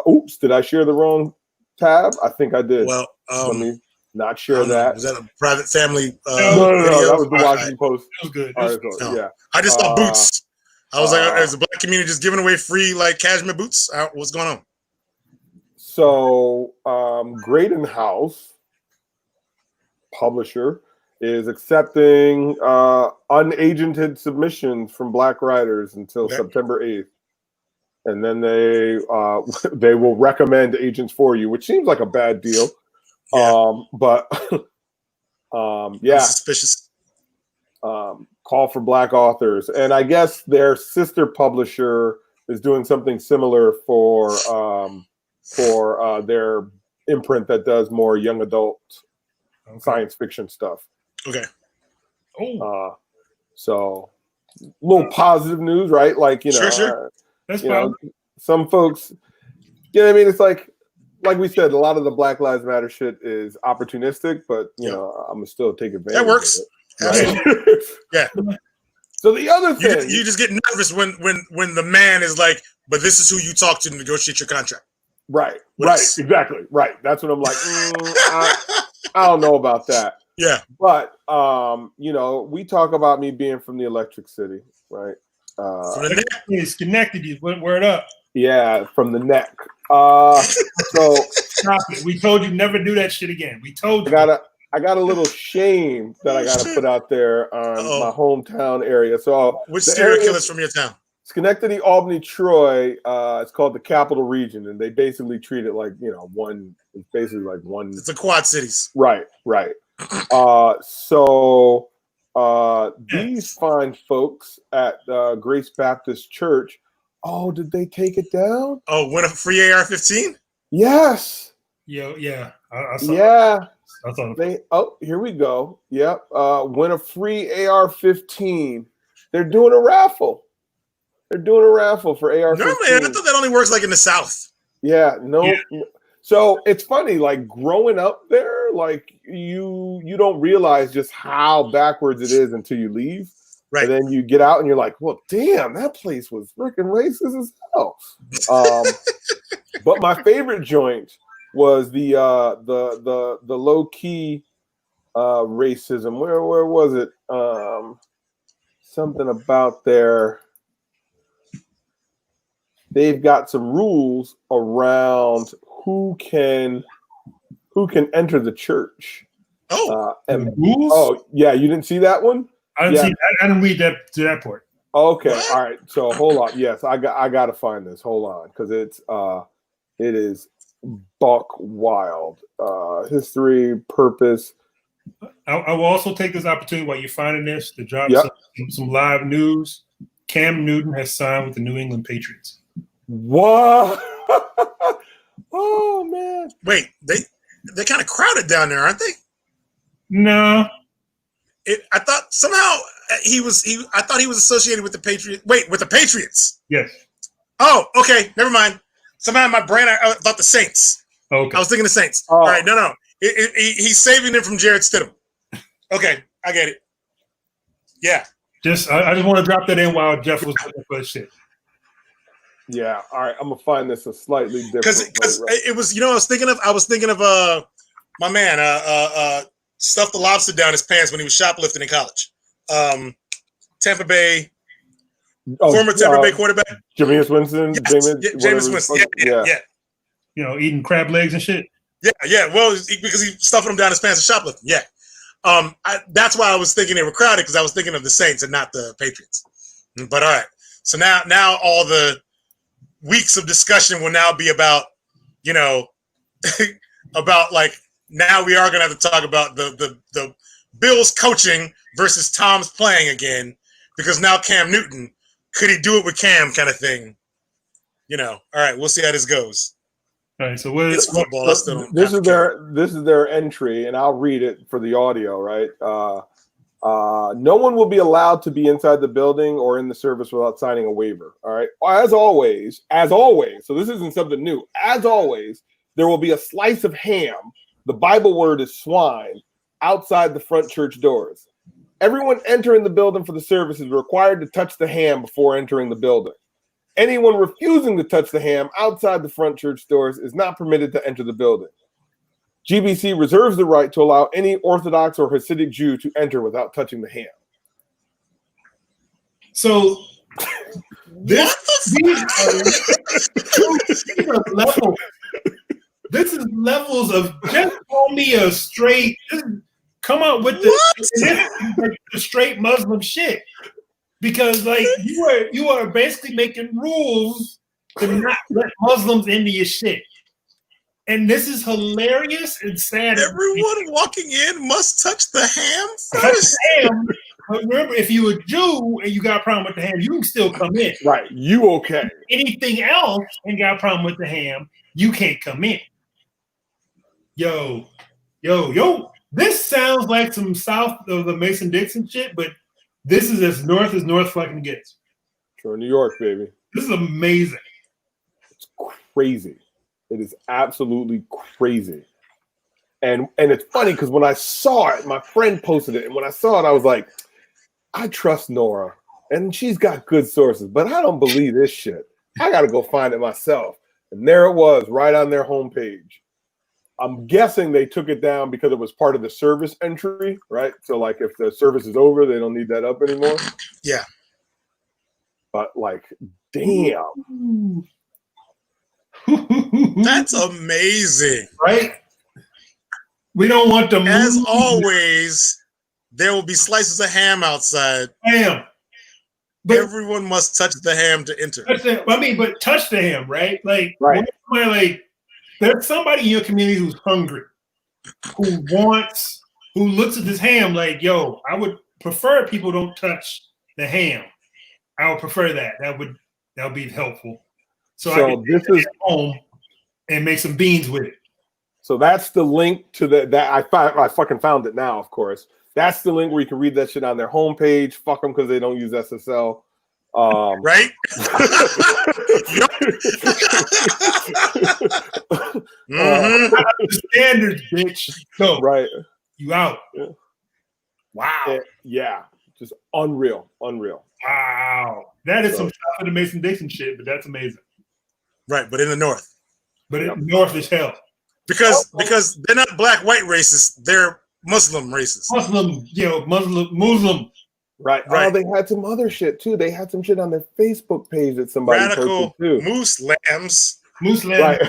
Oops, did I share the wrong tab? I think I did. Well, let me not share that. Was that a private family? No, that was the Washington Post. It was good. Yeah. I just saw boots. I was like, is the Black community just giving away free like cashmere boots? What's going on? So, Graydon House, publisher, is accepting unagented submissions from Black writers until September 8th. And then they will recommend agents for you, which seems like a bad deal. Yeah. But yeah, Suspicious. Call for Black authors, and I guess their sister publisher is doing something similar for their imprint that does more young adult science fiction stuff. Okay. So a little positive news, right? Like, Sure. That's fine. Some folks, I mean, it's like we said, a lot of the Black Lives Matter shit is opportunistic, but I'm gonna still take advantage. That works. Of it, right? Yeah. So the other thing, you just get nervous when the man is like, but this is who you talk to negotiate your contract. Right. Exactly. Right. That's what I'm like. I don't know about that. Yeah. But we talk about me being from the Electric City, right? It's connected. You word up. Yeah, from the neck. So stop it. We told you never do that shit again. We told you. I got a little shame that I got to put out there on my hometown area. So which serial killers from your town? Schenectady, Albany, Troy. It's called the Capital Region, and they basically treat it like one. It's basically like one. It's the Quad Cities. Right. These fine folks at Grace Baptist Church. Oh, did they take it down? Oh, win a free AR-15? Yes. Yeah. I saw here we go. Yep. Win a free AR-15. They're doing a raffle. For AR-15. No, man, I thought that only works like in the South. Yeah. No. Yeah. So it's funny, like growing up there, like you don't realize just how backwards it is until you leave. Right. And then you get out and you're like, well, damn, that place was freaking racist as hell. But my favorite joint was the low key racism. Where was it? Something about they've got some rules around who can enter the church. Rules? Yeah, you didn't see that one? I didn't read that to that part. Okay, all right. So hold on. Yes, I got to find this. Hold on, because it is buck wild. History, purpose. I will also take this opportunity while you're finding this to drop some live news. Cam Newton has signed with the New England Patriots. What? Oh man! Wait, they're kind of crowded down there, aren't they? No. I thought somehow I thought he was associated with the Patriots. Wait, with the Patriots? Yes. Oh, okay. Never mind. Somehow in my brain I thought the Saints. Okay. I was thinking the Saints. Oh. All right. No. He's saving them from Jarrett Stidham. Okay, I get it. Yeah. I just want to drop that in while Jeff was looking for shit. Yeah. All right. I'm gonna find this a slightly different. Because it was, I was thinking of my man stuffed the lobster down his pants when he was shoplifting in college. Tampa Bay, former Tampa Bay quarterback, Jameis Winston. Yes. Jameis Winston. Yeah. Eating crab legs and shit. Yeah. Well, because he stuffed them down his pants and shoplifting. Yeah. That's why I was thinking they were crowded, because I was thinking of the Saints and not the Patriots. But all right. So now all the weeks of discussion will now be about, about like, now we are going to have to talk about the Bills coaching versus Tom's playing again, because now Cam Newton, could he do it with Cam kind of thing? All right, we'll see how this goes. All right, so it's football. This is their entry, and I'll read it for the audio, right? No one will be allowed to be inside the building or in the service without signing a waiver. All right. As always, so this isn't something new. As always, there will be a slice of ham. The Bible word is swine outside the front church doors. Everyone entering the building for the service is required to touch the ham before entering the building. Anyone refusing to touch the ham outside the front church doors is not permitted to enter the building. GBC reserves the right to allow any Orthodox or Hasidic Jew to enter without touching the ham. So these are levels. This is levels of just call me a straight. Come up with the straight Muslim shit, because like you are basically making rules to not let Muslims into your shit. And this is hilarious and sad. Everyone walking in must touch the ham Touch first. the ham. But remember, if you're a Jew and you got a problem with the ham, you can still come in. Right. You okay. Anything else and got a problem with the ham, you can't come in. Yo. This sounds like some south of the Mason-Dixon shit, but this is as north fucking gets. Sure, New York, baby. This is amazing. It's crazy. It is absolutely crazy. And it's funny because when I saw it, my friend posted it, and when I saw it, I was like, I trust Nora, and she's got good sources, but I don't believe this shit. I got to go find it myself. And there it was, right on their homepage. I'm guessing they took it down because it was part of the service entry, right? So, like, if the service is over, they don't need that up anymore. Yeah. But, like, damn. That's amazing. Right? We don't want them. As always, there will be slices of ham outside. Ham. But everyone must touch the ham to enter. But touch the ham, right? Like, right. There's somebody in your community who's hungry, who looks at this ham like, yo, I would prefer people don't touch the ham. I would prefer that. That would be helpful. So I can this is home and make some beans with it. So that's the link to that I fucking found it now, of course. That's the link where you can read that shit on their homepage. Fuck them because they don't use SSL. Right? Standards, bitch. So, right. You out. Yeah. Wow. Yeah. Just unreal. Wow. That is some stuff in the Mason-Dixon shit, but that's amazing. Right, but in the North. But North is hell. Because they're not black-white racists, they're Muslim racists. Muslim. Right. Oh, they had some other shit too. They had some shit on their Facebook page that somebody radical posted too. Muslims. Right.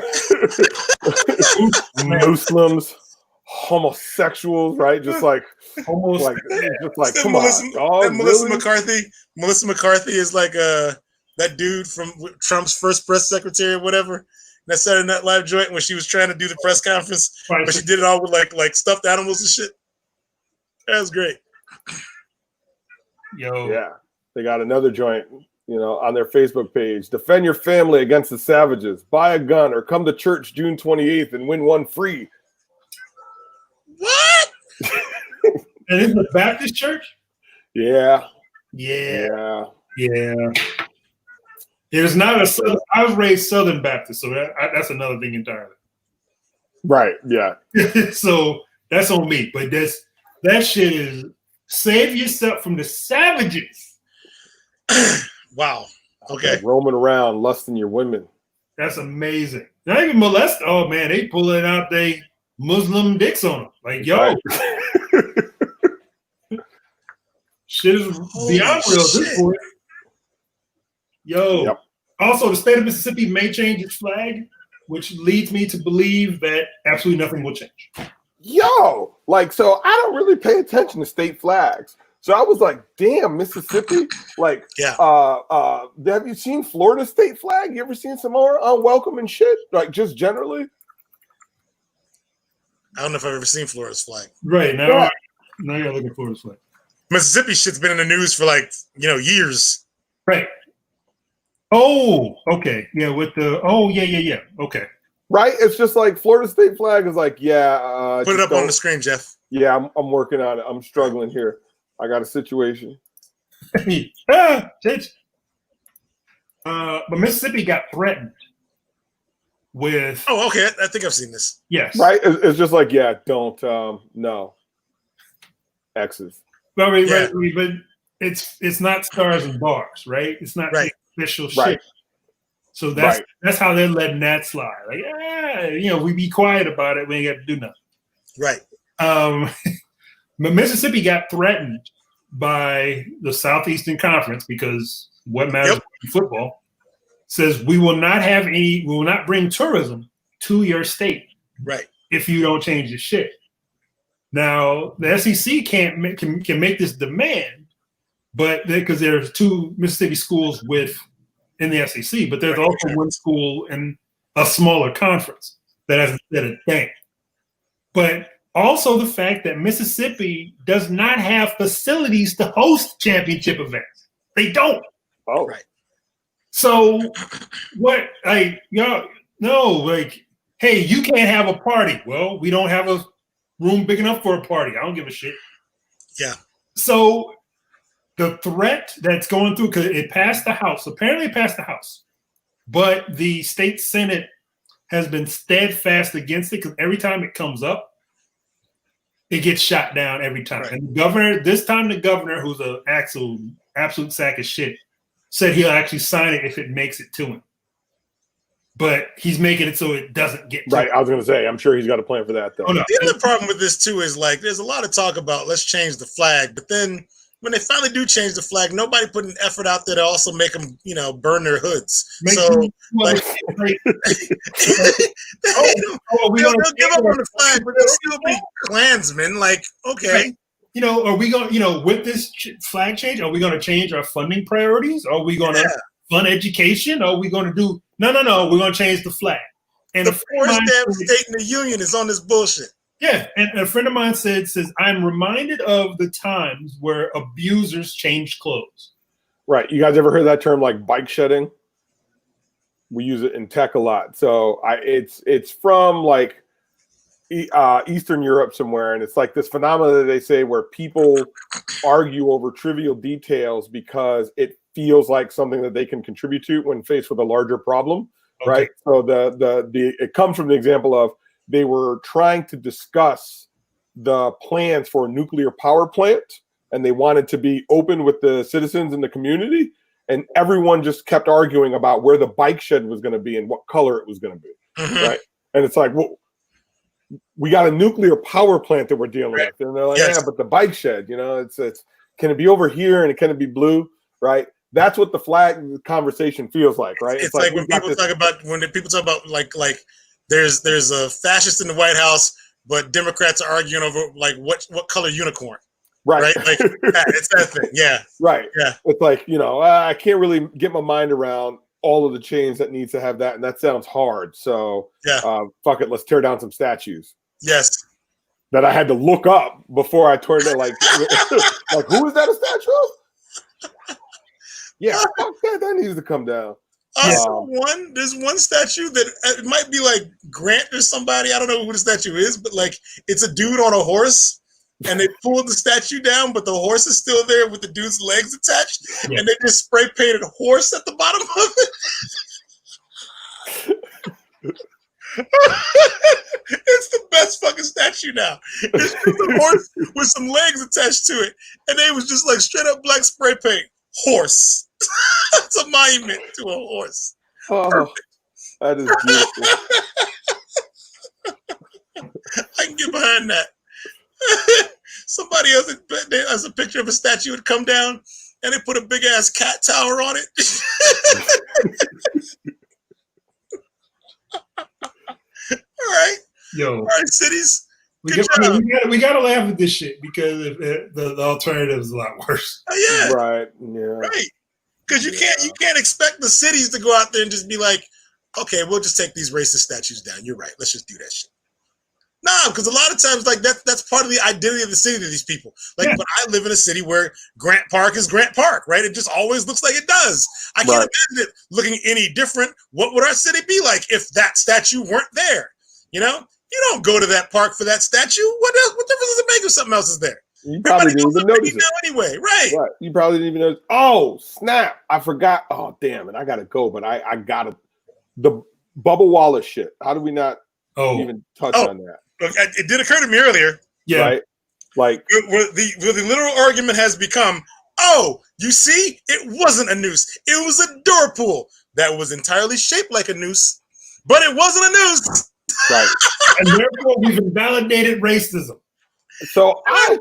Muslims, homosexuals, right? Just like come on, dog. Melissa McCarthy is like that dude from Trump's first press secretary or whatever. That Saturday Night Live joint when she was trying to do the press conference, but she did it all with like stuffed animals and shit. That was great. Yo. Yeah. They got another joint, on their Facebook page. Defend your family against the savages. Buy a gun or come to church June 28th and win one free. What? And it's a Baptist church? Yeah. It is not a Southern. I was raised Southern Baptist, so that's another thing entirely. Right. Yeah. So that's on me. But that shit is save yourself from the savages. Wow. Okay. Like roaming around, lusting your women. That's amazing. Not even molest. Oh man, they pulling out they Muslim dicks on them. Like, yo. Right. Shit is beyond real at this point. Yo. Yep. Also, the state of Mississippi may change its flag, which leads me to believe that absolutely nothing will change. Yo, so I don't really pay attention to state flags. So I was like, damn, Mississippi. Have you seen Florida state flag? You ever seen some more unwelcome and shit? Like, just generally? I don't know if I've ever seen Florida's flag. Right, now you're looking at Florida's flag. Mississippi shit's been in the news for years. Right. Oh, okay. Yeah, yeah. Okay. Right? It's just like Florida state flag is like, put it up on the screen, Jeff. Yeah, I'm working on it. I'm struggling here. I got a situation. But Mississippi got threatened with. Oh, okay. I think I've seen this. Yes. Right? It's just like, don't, no. X's. But it's not stars and bars, right? It's not official shit. Right. So that's how they're letting that slide. Like, we be quiet about it. We ain't got to do nothing. Right. But Mississippi got threatened by the Southeastern Conference because what matters in football says we will not bring tourism to your state. Right. If you don't change your shit. Now the SEC can make this demand, but because there's two Mississippi schools in the SEC, but there's also one school in a smaller conference. that hasn't said a thing. But also the fact that Mississippi does not have facilities to host championship events. They don't. Oh, Right. So what? Like, no, like, hey, you can't have a party. Well, we don't have a room big enough for a party. I don't give a shit. Yeah. So the threat that's going through, because it passed the House. Apparently, it passed the House, but the state Senate has been steadfast against it because every time it comes up, it gets shot down every time. Right. And the governor, this time, the governor, who's an absolute sack of shit, said he'll actually sign it if it makes it to him. But he's making it so it doesn't get to right. him. I was going to say, I'm sure he's got a plan for that, though. Oh, no. The other problem with this too is like there's a lot of talk about let's change the flag, but then when they finally do change the flag, nobody put an effort out there to also make them, burn their hoods. They'll give up on the flag, but they'll still be Klansmen. Like, okay. Are we going, with this flag change, are we going to change our funding priorities? Are we going to fund education? Are we going to do, no, we're going to change the flag. And the poorest damn state in the union is on this bullshit. Yeah, and a friend of mine says, I'm reminded of the times where abusers changed clothes. Right. You guys ever heard that term like bike shedding? We use it in tech a lot. So it's from like Eastern Europe somewhere, and it's like this phenomenon that they say where people argue over trivial details because it feels like something that they can contribute to when faced with a larger problem. Okay. Right. So it comes from the example of they were trying to discuss the plans for a nuclear power plant, and they wanted to be open with the citizens in the community, and everyone just kept arguing about where the bike shed was going to be and what color it was going to be. Mm-hmm. Right. And it's like, well, we got a nuclear power plant that we're dealing with. And they're like, yeah, but the bike shed, it's can it be over here and can it be blue? Right. That's what the flag conversation feels like, right? It's like when people talk about like there's a fascist in the White House, but Democrats are arguing over like what color unicorn. Right. Like it's that thing. Yeah. Right. Yeah. It's like, I can't really get my mind around all of the chains that needs to have that. And that sounds hard. So fuck it. Let's tear down some statues. Yes. That I had to look up before I turned it like who is that a statue of? Yeah, fuck that. That needs to come down. There's one statue that it might be like Grant or somebody. I don't know who the statue is, but like it's a dude on a horse, and they pulled the statue down, but the horse is still there with the dude's legs attached, and they just spray painted horse at the bottom of it. It's the best fucking statue now. It's just a horse with some legs attached to it, and they was just like straight up black spray paint horse. It's a monument to a horse. Oh, perfect. That is beautiful. I can get behind that. Somebody else has a picture of a statue would come down and they put a big ass cat tower on it. All right. All right, cities. We gotta laugh at this shit because the alternative is a lot worse. Yeah. Right. Yeah. Right. Because you can't expect the cities to go out there and just be like, okay, we'll just take these racist statues down. You're right. Let's just do that shit. Nah, because a lot of times, like that's part of the identity of the city to these people. Like, but I live in a city where Grant Park is Grant Park, right? It just always looks like it does. I can't imagine it looking any different. What would our city be like if that statue weren't there? You don't go to that park for that statue. What difference does it make if something else is there? You probably didn't even notice it anyway, right? You probably didn't even notice. Oh, snap! I forgot. Oh, damn it! I gotta go, but I gotta the Bubba Wallace shit. How do we not even touch on that? It did occur to me earlier. Yeah, right. Like where the literal argument has become, oh, you see, it wasn't a noose. It was a door pull that was entirely shaped like a noose, but it wasn't a noose. Right, and therefore we've invalidated racism. So I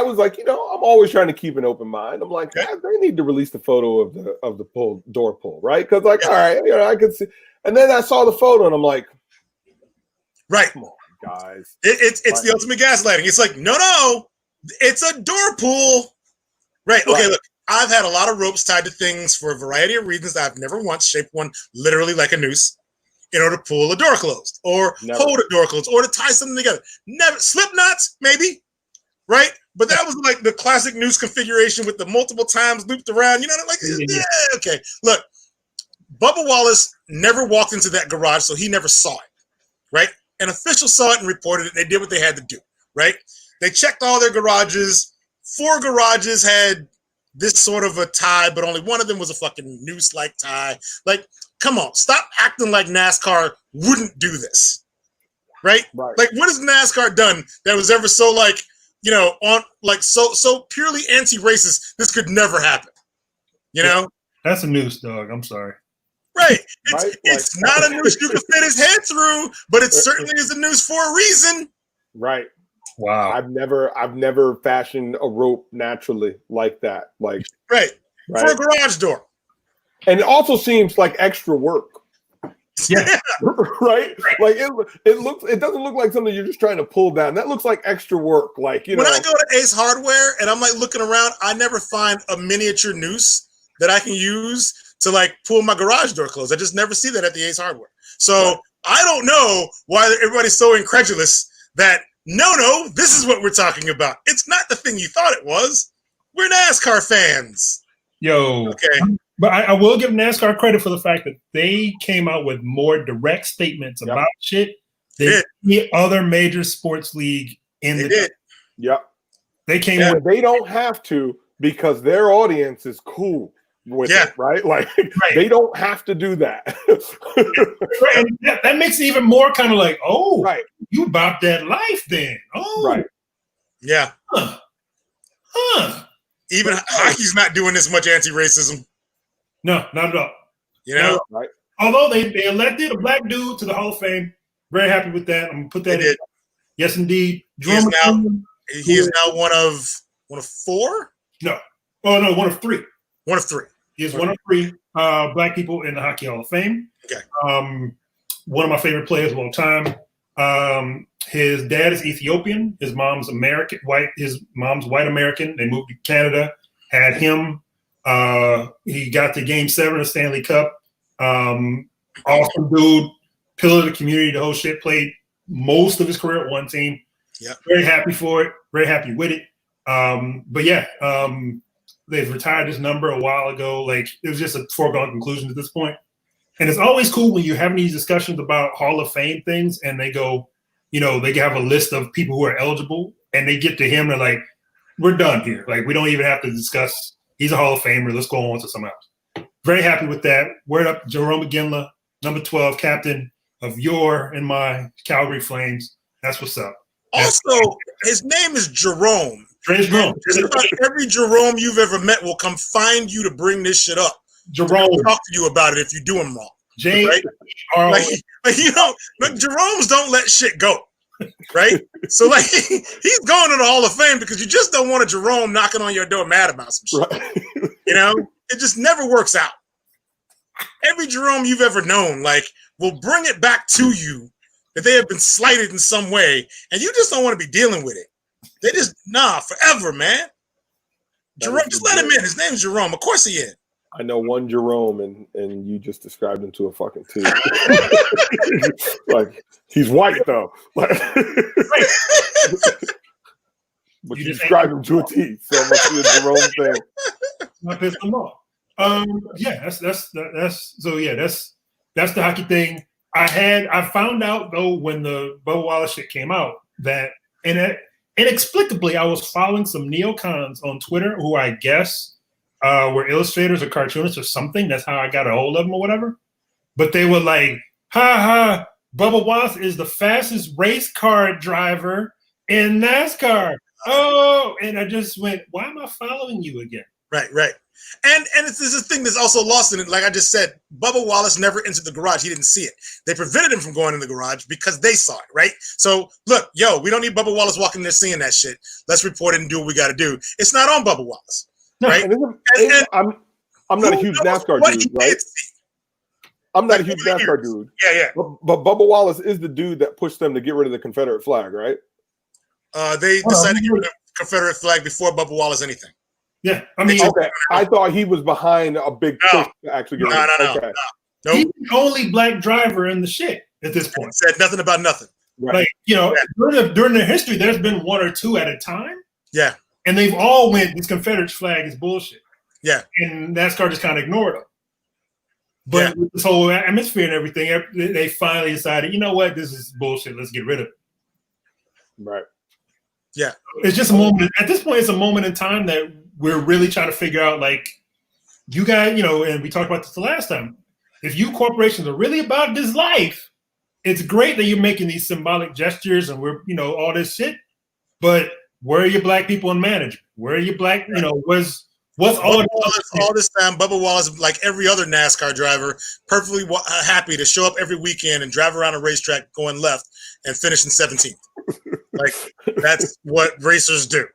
was like, I'm always trying to keep an open mind. I'm like, they need to release the photo of the door pull, right? Because all right, I could see. And then I saw the photo, and I'm like, right, come on, guys. It's the ultimate gaslighting. It's like, no, it's a door pull, right? Okay, look, I've had a lot of ropes tied to things for a variety of reasons. I've never once shaped one literally like a noose. in order to pull a door closed or hold a door closed or to tie something together. Never. Slip knots, maybe, right? But that was like the classic noose configuration with the multiple times looped around. You know, like, yeah, okay. Look, Bubba Wallace never walked into that garage, so he never saw it, right? An official saw it and reported it. They did what they had to do, right? They checked all their garages. 4 garages had this sort of a tie, but only one of them was a fucking noose-like tie. Like, come on, stop acting like NASCAR wouldn't do this, right? Like, what has NASCAR done that was ever so like, you know, on like so purely anti-racist? This could never happen, you know? That's a noose, dog. I'm sorry. Right. It's not a noose you can fit his head through, but it certainly is a noose for a reason. Right. Wow. I've never fashioned a rope naturally like that. Like right. For a garage door. And it also seems like extra work. Yeah. Right? Like it doesn't look like something you're just trying to pull down. That looks like extra work. Like, you know. When I go to Ace Hardware and I'm like looking around, I never find a miniature noose that I can use to like pull my garage door closed. I just never see that at the Ace Hardware. So I don't know why everybody's so incredulous that no, this is what we're talking about. It's not the thing you thought it was. We're NASCAR fans. Yo. Okay. But I will give NASCAR credit for the fact that they came out with more direct statements about shit than any other major sports league in the did. Yep. They came with they don't have to because their audience is cool with it, right? Like they don't have to do that. And that makes it even more kind of like, oh, you about that life then. Oh, right. Yeah. Even hockey's not doing this much anti-racism. No, not at all. You know, right? Although they elected a black dude to the Hall of Fame, very happy with that. I'm gonna put that in. Yes, indeed. He is now one of 4. No, no, one of 3. One of 3. He is one of 3 black people in the Hockey Hall of Fame. Okay. One of my favorite players of all time. His dad is Ethiopian. His mom's white American. They moved to Canada. Had him. He got to Game 7 of Stanley Cup. Awesome dude. Pillar of the community. The whole shit. Played most of his career at one team. Yeah. Very happy for it. Very happy with it. But yeah. They've retired his number a while ago. Like, it was just a foregone conclusion at this point. And it's always cool when you're having these discussions about Hall of Fame things and they go, you know, they have a list of people who are eligible and they get to him. They're like, we're done here. Like, we don't even have to discuss. He's a Hall of Famer. Let's go on to someone else. Very happy with that. Word up, Jerome McGinley, number 12, captain of your and my Calgary Flames. That's what's up. Also, his name is Jerome. Just about every Jerome you've ever met will come find you to bring this shit up. Jerome, talk to you about it if you do him wrong. James, right? Like, you know, like Jeromes don't let shit go, right? So like he's going to the Hall of Fame because you just don't want a Jerome knocking on your door mad about some shit. Right. You know, it just never works out. Every Jerome you've ever known, like, will bring it back to you that they have been slighted in some way, and you just don't want to be dealing with it. They just forever, man. Jerome, just let him in. His name's Jerome. Of course he is. I know one Jerome, and you just described him to a fucking T. Like, he's white though. Like, but you described him to a T. So I'm gonna see a Jerome thing. Not piss them off. Yeah, that's the hockey thing. I found out though when the Bubba Wallace shit came out that inexplicably I was following some neocons on Twitter who I guess were illustrators or cartoonists or something. That's how I got a hold of them or whatever. But they were like, ha, Bubba Wallace is the fastest race car driver in NASCAR. Oh, and I just went, why am I following you again? Right. And it's this thing that's also lost in it. Like I just said, Bubba Wallace never entered the garage. He didn't see it. They prevented him from going in the garage because they saw it, right? So look, we don't need Bubba Wallace walking there seeing that shit. Let's report it and do what we got to do. It's not on Bubba Wallace, right? And I'm not a huge NASCAR dude, right? I'm not a huge NASCAR dude. Yeah. But Bubba Wallace is the dude that pushed them to get rid of the Confederate flag, right? They decided to get rid of the Confederate flag before Bubba Wallace anything. Yeah, I mean, okay. I thought he was behind a big push to actually get rid of it. Okay. Nope. He's the only black driver in the shit at this point. Said nothing about nothing. Right. Like, you know, during their history, there's been one or two at a time. Yeah. And they've all went, this Confederate flag is bullshit. Yeah. And NASCAR just kind of ignored them. But with this whole atmosphere and everything, they finally decided, you know what, this is bullshit. Let's get rid of it. Right. Yeah. It's just a moment. At this point, it's a moment in time that we're really trying to figure out, like, you guys, you know, and we talked about this the last time. If you corporations are really about this life, it's great that you're making these symbolic gestures and we're, you know, all this shit. But where are your black people in management? Where are your black, you know, what's all this time? Bubba Wallace, like every other NASCAR driver, perfectly happy to show up every weekend and drive around a racetrack going left and finish in 17th. Like, that's what racers do.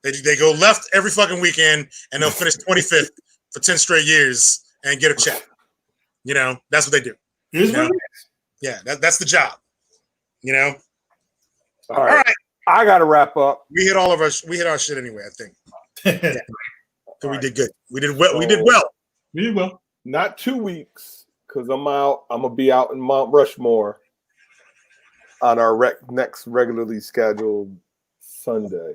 They go left every fucking weekend and they'll finish 25th for 10 straight years and get a check. You know, that's what they do. Yeah, that's the job. You know. All right. I gotta wrap up. We hit our shit anyway, I think. Yeah. So we did good. We did well. We did well. Not 2 weeks, because I'm gonna be out in Mount Rushmore on our next regularly scheduled Sunday.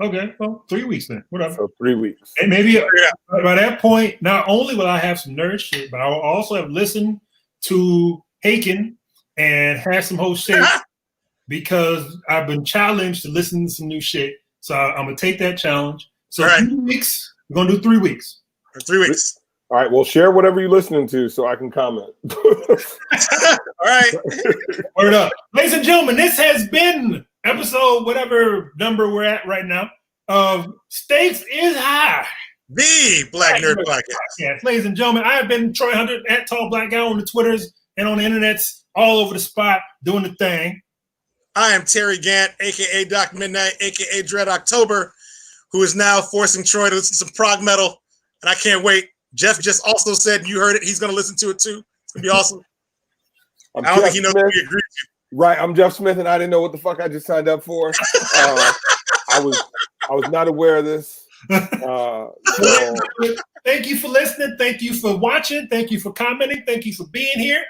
Okay, well, 3 weeks then. Whatever. So 3 weeks. And maybe by that point, not only will I have some nerd shit, but I will also have listened to Haken and have some whole shit because I've been challenged to listen to some new shit. So I'm gonna take that challenge. So 3 weeks. We're gonna do 3 weeks. 3 weeks. All right. Well, share whatever you're listening to so I can comment. All right. Word up, ladies and gentlemen. This has been episode whatever number we're at right now of Stakes is High, the Black Nerd Podcast. Yes, ladies and gentlemen, I have been Troy Hunter at Tall Black Guy on the Twitters and on the internets all over the spot doing the thing. I am Terry Gant, aka Doc Midnight, aka Dread October, who is now forcing Troy to listen to some prog metal, and I can't wait. Jeff just also said, you heard it, he's going to listen to it too. It's going to be awesome. I don't think he knows what we agreed to. Right, I'm Jeff Smith, and I didn't know what the fuck I just signed up for. I was not aware of this. So. Thank you for listening. Thank you for watching. Thank you for commenting. Thank you for being here.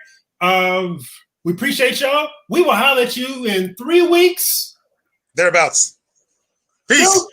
We appreciate y'all. We will holler at you in 3 weeks. Thereabouts. Peace.